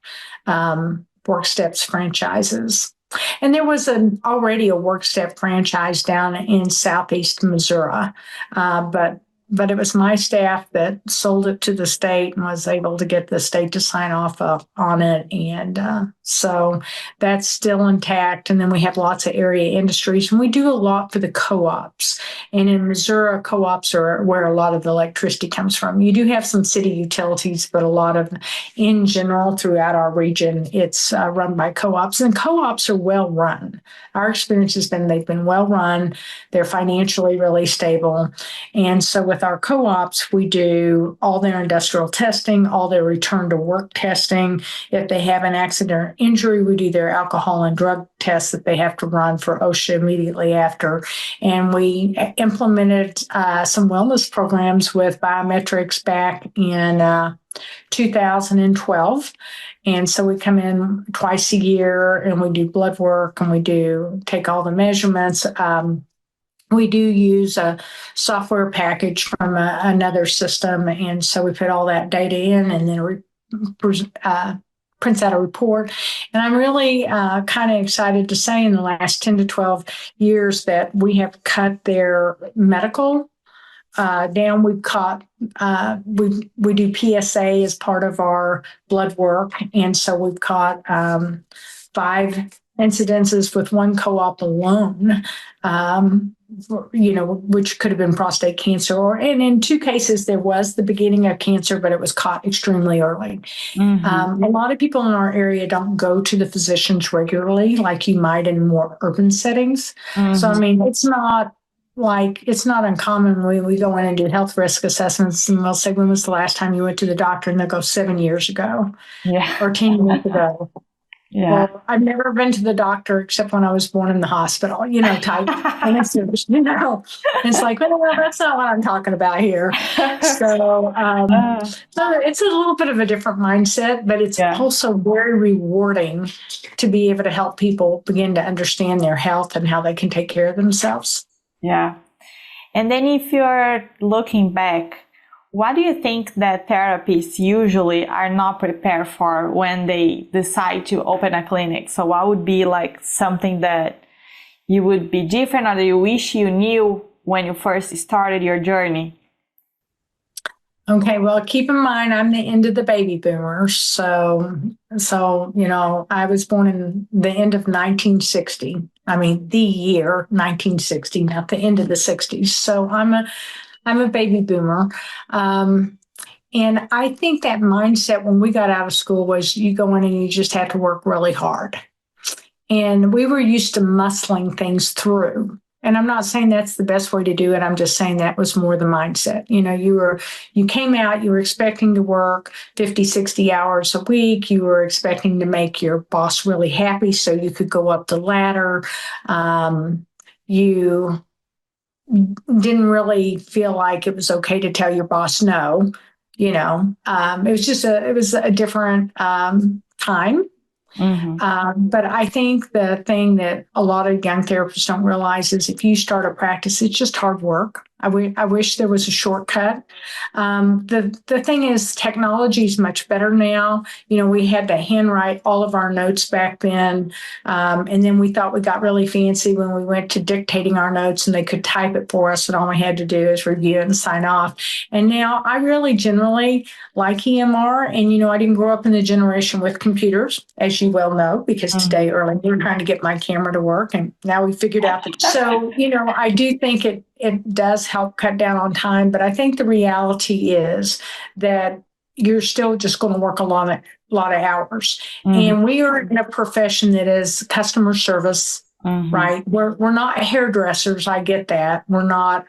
WorkSteps franchises. And there was already a WorkStep franchise down in southeast Missouri, but it was my staff that sold it to the state and was able to get the state to sign off on it. And so that's still intact. And then we have lots of area industries, and we do a lot for the co-ops. And in Missouri, co-ops are where a lot of the electricity comes from. You do have some city utilities, but a lot of, in general, throughout our region, it's run by co-ops. And co-ops are well run. Our experience has been they've been well run. They're financially really stable. And so with our co-ops, we do all their industrial testing, all their return to work testing. If they have an accident or injury, we do their alcohol and drug tests that they have to run for OSHA immediately after. And we implemented some wellness programs with biometrics back in 2012. And so we come in twice a year and we do blood work and we do take all the measurements. We do use a software package from another system. And so we put all that data in and then prints out a report. And I'm really kind of excited to say in the last 10 to 12 years that we have cut their medical down. We've caught, we do PSA as part of our blood work. And so we've caught 5 incidences with one co-op alone, which could have been prostate cancer. And in 2 cases, there was the beginning of cancer, but it was caught extremely early. Mm-hmm. A lot of people in our area don't go to the physicians regularly, like you might in more urban settings. Mm-hmm. So, I mean, it's not uncommon when we go in and do health risk assessments and they'll say, when was the last time you went to the doctor? And they'll go 7 years ago, or 10 years ago. Yeah. Well, I've never been to the doctor except when I was born in the hospital, type. And it's like, well, that's not what I'm talking about here. So it's a little bit of a different mindset, but it's also very rewarding to be able to help people begin to understand their health and how they can take care of themselves. Yeah. And then if you're looking back, what do you think that therapists usually are not prepared for when they decide to open a clinic? So what would be like something that you would be different or that you wish you knew when you first started your journey? Okay, well, keep in mind, I'm the end of the baby boomers. So I was born in the end of 1960. I mean, the year 1960, not the end of the 60s. So I'm a baby boomer. And I think that mindset when we got out of school was you go in and you just have to work really hard. And we were used to muscling things through. And I'm not saying that's the best way to do it. I'm just saying that was more the mindset. You came out, you were expecting to work 50, 60 hours a week. You were expecting to make your boss really happy so you could go up the ladder. You didn't really feel like it was okay to tell your boss no. It was a different time. Mm-hmm. But I think the thing that a lot of young therapists don't realize is if you start a practice, it's just hard work. I wish there was a shortcut. The thing is, technology is much better now. We had to handwrite all of our notes back then. And then we thought we got really fancy when we went to dictating our notes and they could type it for us and all we had to do is review it and sign off. And now I really generally like EMR. And, I didn't grow up in the generation with computers, as you well know, because today early we were trying to get my camera to work and now we figured out that. So, I do think it does help cut down on time, but I think the reality is that you're still just going to work a lot of hours. Mm-hmm. And we are in a profession that is customer service, right? We're not hairdressers. I get that. We're not,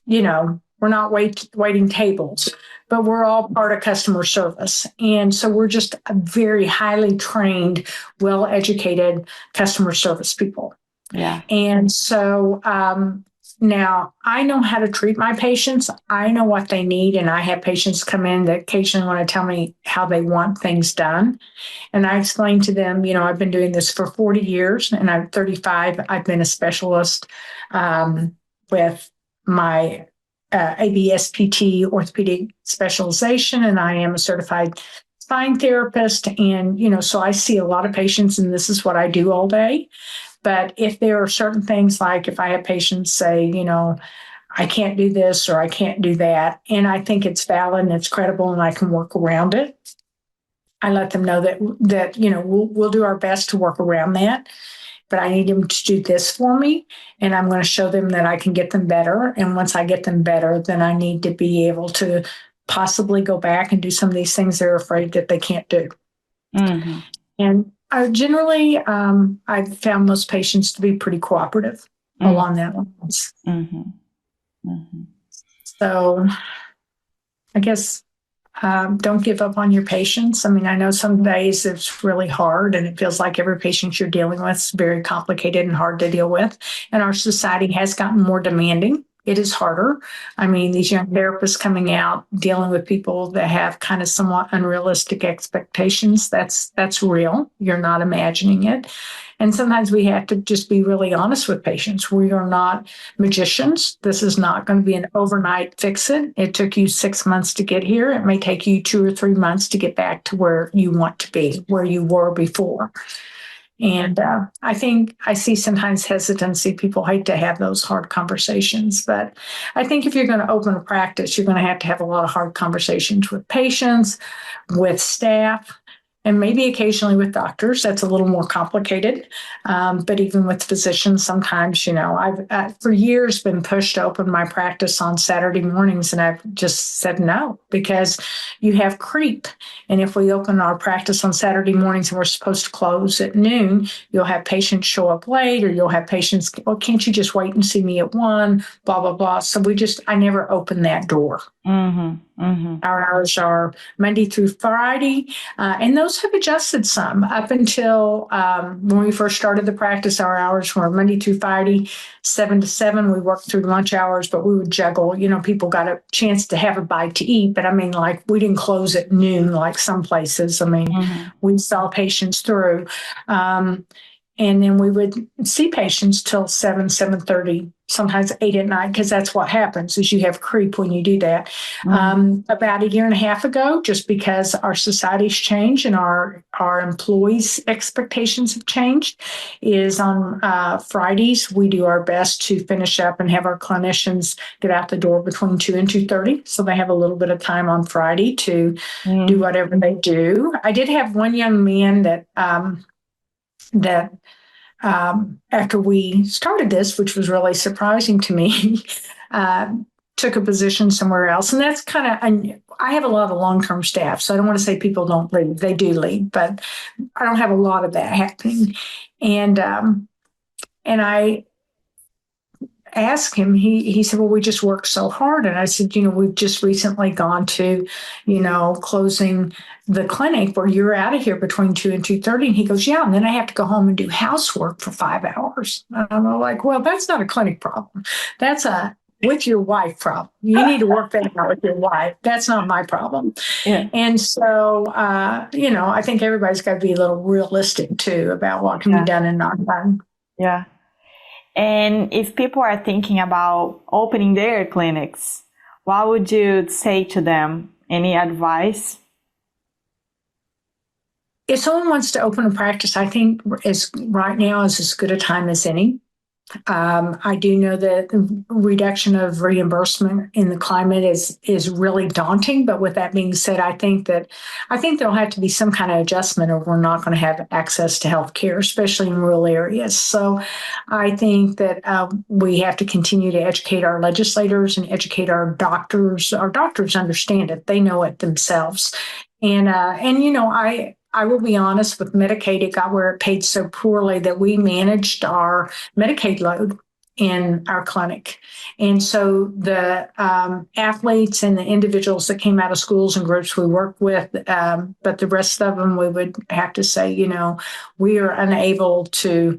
we're not waiting tables, but we're all part of customer service. And so we're just a very highly trained, well-educated customer service people. Yeah. And so now I know how to treat my patients. I know what they need. And I have patients come in that occasionally want to tell me how they want things done. And I explain to them, I've been doing this for 40 years and I'm 35. I've been a specialist with my ABSPT orthopedic specialization, and I am a certified spine therapist. And, so I see a lot of patients, and this is what I do all day. But if there are certain things, like if I have patients say, I can't do this or I can't do that, and I think it's valid and it's credible and I can work around it, I let them know that we'll do our best to work around that. But I need them to do this for me, and I'm going to show them that I can get them better. And once I get them better, then I need to be able to possibly go back and do some of these things they're afraid that they can't do. Mm-hmm. And generally, I've found most patients to be pretty cooperative along that lines. Mm-hmm. Mm-hmm. So I guess don't give up on your patients. I mean, I know some days it's really hard and it feels like every patient you're dealing with is very complicated and hard to deal with. And our society has gotten more demanding. It is harder. I mean, these young therapists coming out, dealing with people that have kind of somewhat unrealistic expectations, that's real. You're not imagining it. And sometimes we have to just be really honest with patients. We are not magicians. This is not going to be an overnight fix it. It took you 6 months to get here. It may take you 2 or 3 months to get back to where you want to be, where you were before. And I think I see sometimes hesitancy. People hate to have those hard conversations. But I think if you're going to open a practice, you're going to have a lot of hard conversations with patients, with staff, and maybe occasionally with doctors. That's a little more complicated. But even with physicians, sometimes, I've for years been pushed to open my practice on Saturday mornings, and I've just said no, because you have creep. And if we open our practice on Saturday mornings and we're supposed to close at noon, you'll have patients show up late, or you'll have patients, well, can't you just wait and see me at 1, blah, blah, blah. So I never open that door. Mm-hmm. Mm-hmm. Our hours are Monday through Friday, and those have adjusted some. Up until when we first started the practice, our hours were Monday through Friday, 7 to 7. We worked through lunch hours, but we would juggle. People got a chance to have a bite to eat, but I mean, like, we didn't close at noon like some places. I mean, we saw patients through. And then we would see patients till 7, 7:30, sometimes 8 at night, because that's what happens is you have creep when you do that. About a year and a half ago, just because our society's changed and our employees' expectations have changed, is on Fridays, we do our best to finish up and have our clinicians get out the door between 2 and 2:30. So they have a little bit of time on Friday to do whatever they do. I did have one young man that after we started this, which was really surprising to me, took a position somewhere else. And that's kind of, I have a lot of long-term staff, so I don't want to say people don't leave. They do leave, but I don't have a lot of that happening. And I asked him, he said, well, we just work so hard. And I said, we've just recently gone to, closing the clinic where you're out of here between 2 and 2:30. And he goes, yeah, and then I have to go home and do housework for 5 hours. And I'm like, well, that's not a clinic problem. That's a with your wife problem. You need to work that out with your wife. That's not my problem. Yeah. And so, I think everybody's got to be a little realistic too about what can be done and not done. Yeah. And if people are thinking about opening their clinics, what would you say to them? Any advice? If someone wants to open a practice, I think right now is as good a time as any. I do know that the reduction of reimbursement in the climate is really daunting. But with that being said, I think there'll have to be some kind of adjustment, or we're not going to have access to health care, especially in rural areas. So I think that we have to continue to educate our legislators and educate our doctors. Our doctors understand it; they know it themselves. And I will be honest, with Medicaid, it got where it paid so poorly that we managed our Medicaid load in our clinic. And so the athletes and the individuals that came out of schools and groups we worked with, but the rest of them, we would have to say, we are unable to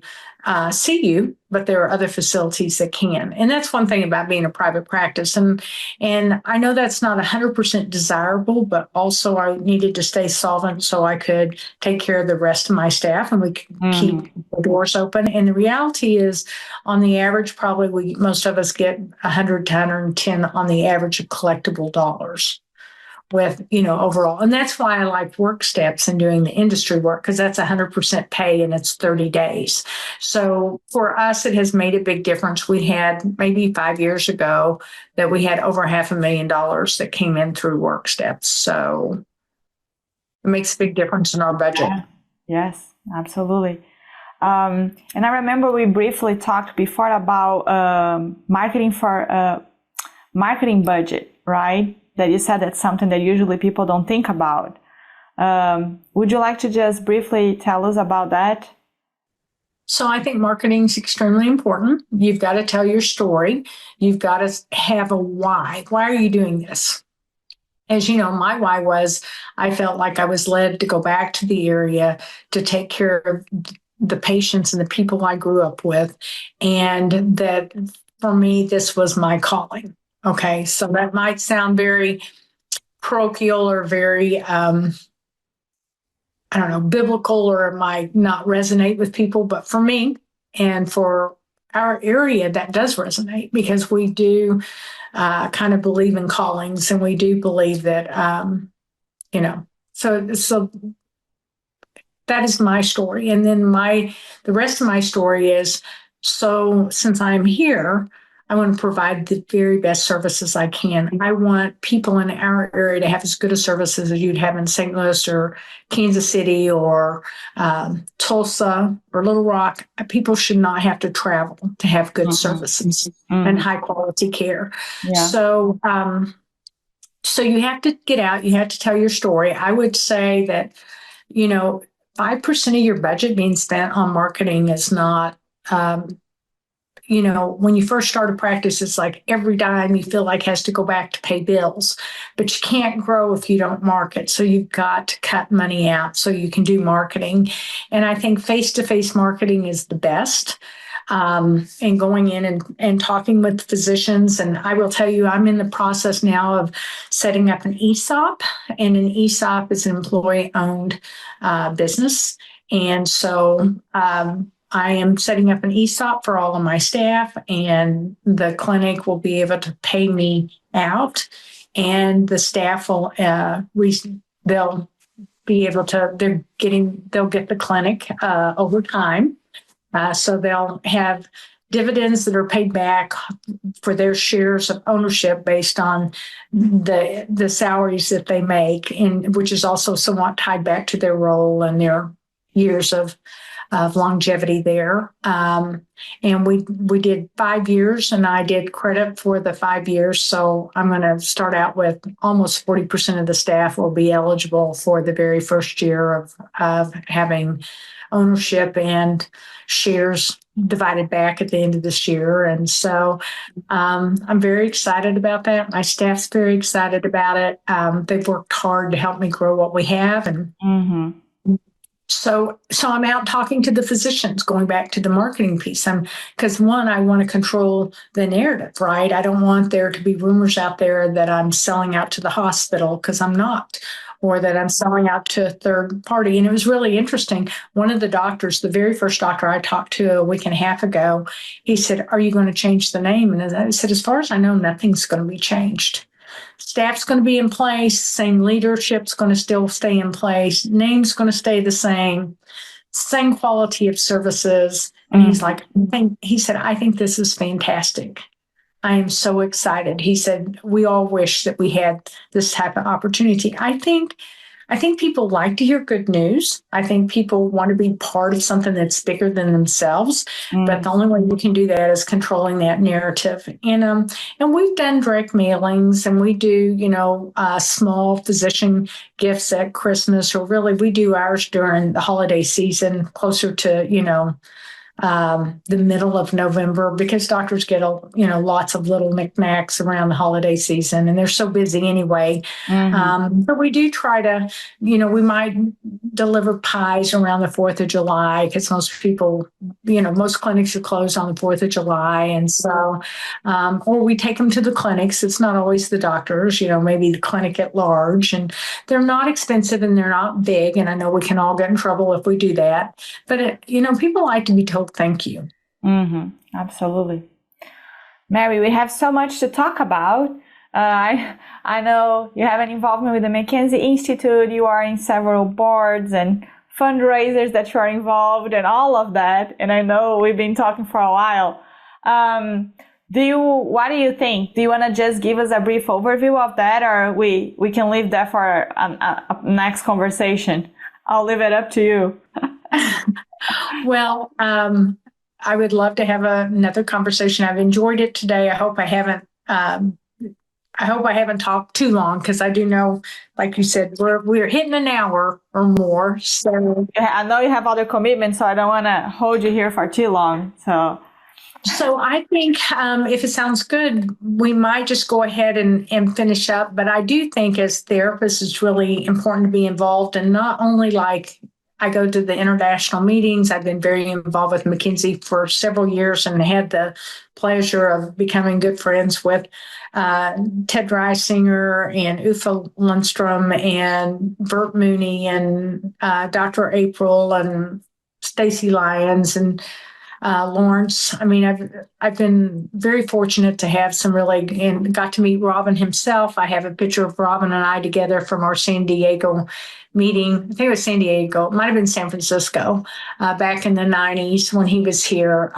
see you, but there are other facilities that can. And that's one thing about being a private practice. And I know that's not 100% desirable, but also I needed to stay solvent so I could take care of the rest of my staff and we could keep the doors open. And the reality is, on the average, probably most of us get 100 to 110 on the average of collectible dollars with, overall. And that's why I like work steps and doing the industry work, because that's 100% pay and it's 30 days. So for us, it has made a big difference. We had maybe 5 years ago that we had over $500,000 that came in through work steps. So it makes a big difference in our budget. Yeah. Yes, absolutely. And I remember we briefly talked before about marketing budget, right? That you said that's something that usually people don't think about. Would you like to just briefly tell us about that? So I think marketing is extremely important. You've got to tell your story. You've got to have a why. Why are you doing this? As you know, my why was I felt like I was led to go back to the area to take care of the patients and the people I grew up with. And that for me, this was my calling. Okay, so that might sound very parochial or very, biblical, or it might not resonate with people. But for me and for our area, that does resonate, because we do kind of believe in callings, and we do believe that, so that is my story. And then the rest of my story is, so since I'm here, I want to provide the very best services I can. I want people in our area to have as good a services as you'd have in St. Louis or Kansas City or Tulsa or Little Rock. People should not have to travel to have good services and high quality care. Yeah. So you have to get out. You have to tell your story. I would say that, 5% of your budget being spent on marketing is not, when you first start a practice, it's like every dime you feel like has to go back to pay bills, but you can't grow if you don't market. So you've got to cut money out so you can do marketing. And I think face-to-face marketing is the best. And going in and talking with physicians. And I will tell you, I'm in the process now of setting up an ESOP, and an ESOP is an employee-owned business. And so I am setting up an ESOP for all of my staff, and the clinic will be able to pay me out, and the staff will they'll be able to they'll get the clinic over time. So they'll have dividends that are paid back for their shares of ownership based on the salaries that they make, and which is also somewhat tied back to their role and their years of longevity there. And we did 5 years, and I did credit for the 5 years. So I'm going to start out with almost 40% of the staff will be eligible for the very first year of having ownership and shares divided back at the end of this year. And so I'm very excited about that. My staff's very excited about it. They've worked hard to help me grow what we have. And So I'm out talking to the physicians, going back to the marketing piece. Because one, I want to control the narrative, right? I don't want there to be rumors out there that I'm selling out to the hospital, because I'm not, or that I'm selling out to a third party. And it was really interesting. One of the doctors, the very first doctor I talked to a week and a half ago, he said, "Are you going to change the name?" And I said, "As far as I know, nothing's going to be changed. Staff's going to be in place, same leadership's going to still stay in place, name's going to stay the same quality of services." And he's like, I think this is fantastic. I am so excited. He said, "We all wish that we had this type of opportunity." I think people like to hear good news. I think people want to be part of something that's bigger than themselves. But the only way you can do that is controlling that narrative. And we've done direct mailings, and we do, small physician gifts at Christmas, or really we do ours during the holiday season, closer to, the middle of November, because doctors get lots of little knickknacks around the holiday season, and they're so busy anyway. But we do try to, we might deliver pies around the 4th of July, because most people, most clinics are closed on the 4th of July, and so or we take them to the clinics. It's not always the doctors, maybe the clinic at large, and they're not expensive and they're not big. And I know we can all get in trouble if we do that, but people like to be told thank you. Absolutely. Mary, we have so much to talk about. I know you have an involvement with the McKenzie Institute. You are in several boards and fundraisers that you are involved and all of that. And I know we've been talking for a while. What do you think? Do you want to just give us a brief overview of that, or we can leave that for a next conversation? I'll leave it up to you. Well, I would love to have another conversation. I've enjoyed it today. I hope I haven't talked too long, because I do know, like you said, we're hitting an hour or more. So I know you have other commitments, so I don't want to hold you here for too long. So I think if it sounds good, we might just go ahead and finish up. But I do think as therapists, it's really important to be involved, and not only like I go to the international meetings. I've been very involved with McKenzie for several years and had the pleasure of becoming good friends with Ted Reisinger and Uffe Lundstrom and Bert Mooney and Dr. April and Stacy Lyons and Lawrence. I mean, I've been very fortunate to have and got to meet Robin himself. I have a picture of Robin and I together from our San Diego meeting. I think it was San Diego. It might have been San Francisco back in the 90s when he was here.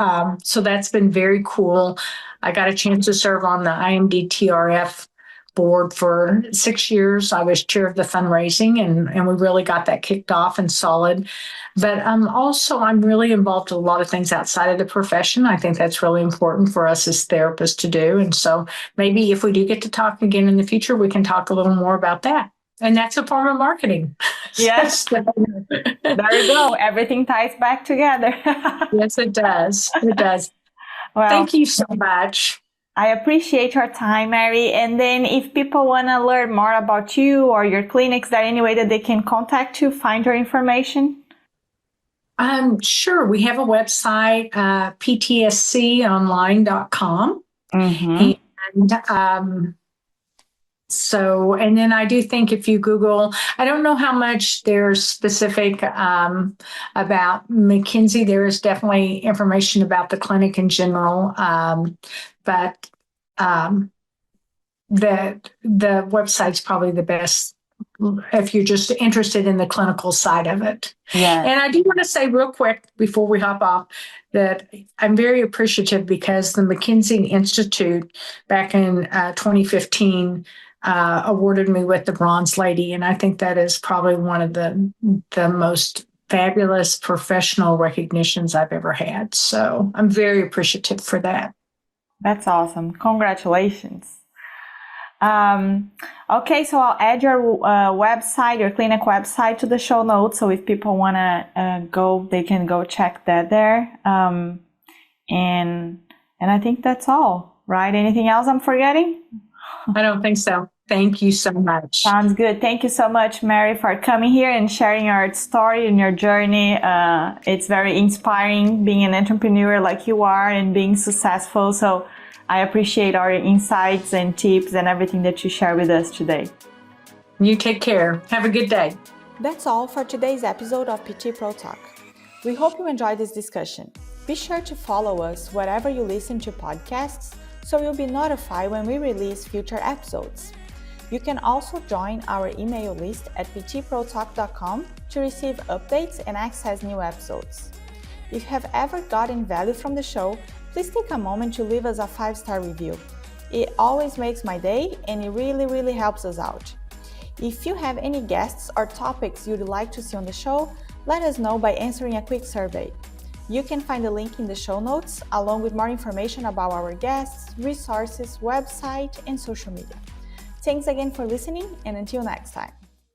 So that's been very cool. I got a chance to serve on the IMDTRF board for 6 years. I was chair of the fundraising, and we really got that kicked off and solid. But also, I'm really involved in a lot of things outside of the profession. I think that's really important for us as therapists to do. And so maybe if we do get to talk again in the future, we can talk a little more about that. And that's a form of marketing. Yes. There you go. Everything ties back together. Yes, it does. It does. Well, thank you so much. I appreciate your time, Mary. And then if people want to learn more about you or your clinics, is there any way that they can contact you, find your information? Sure. We have a website, ptsconline.com. And and then I do think if you Google, I don't know how much there's specific about McKenzie. There is definitely information about the clinic in general, but the website's probably the best if you're just interested in the clinical side of it. Yeah. And I do want to say real quick before we hop off that I'm very appreciative because the McKenzie Institute back in 2015 awarded me with the Bronze Lady. And I think that is probably one of the most fabulous professional recognitions I've ever had. So I'm very appreciative for that. That's awesome. Congratulations. Okay, so I'll add your website, your clinic website to the show notes. So if people want to go, they can go check that there. And I think that's all, right? Anything else I'm forgetting? I don't think so. Thank you so much. Sounds good. Thank you so much, Mary, for coming here and sharing your story and your journey. It's very inspiring being an entrepreneur like you are and being successful. So I appreciate all your insights and tips and everything that you share with us today. You take care. Have a good day. That's all for today's episode of PT Pro Talk. We hope you enjoyed this discussion. Be sure to follow us wherever you listen to podcasts so you'll be notified when we release future episodes. You can also join our email list at ptprotalk.com to receive updates and access new episodes. If you have ever gotten value from the show, please take a moment to leave us a 5-star review. It always makes my day and it really helps us out. If you have any guests or topics you'd like to see on the show, let us know by answering a quick survey. You can find the link in the show notes along with more information about our guests, resources, website, and social media. Thanks again for listening, and until next time.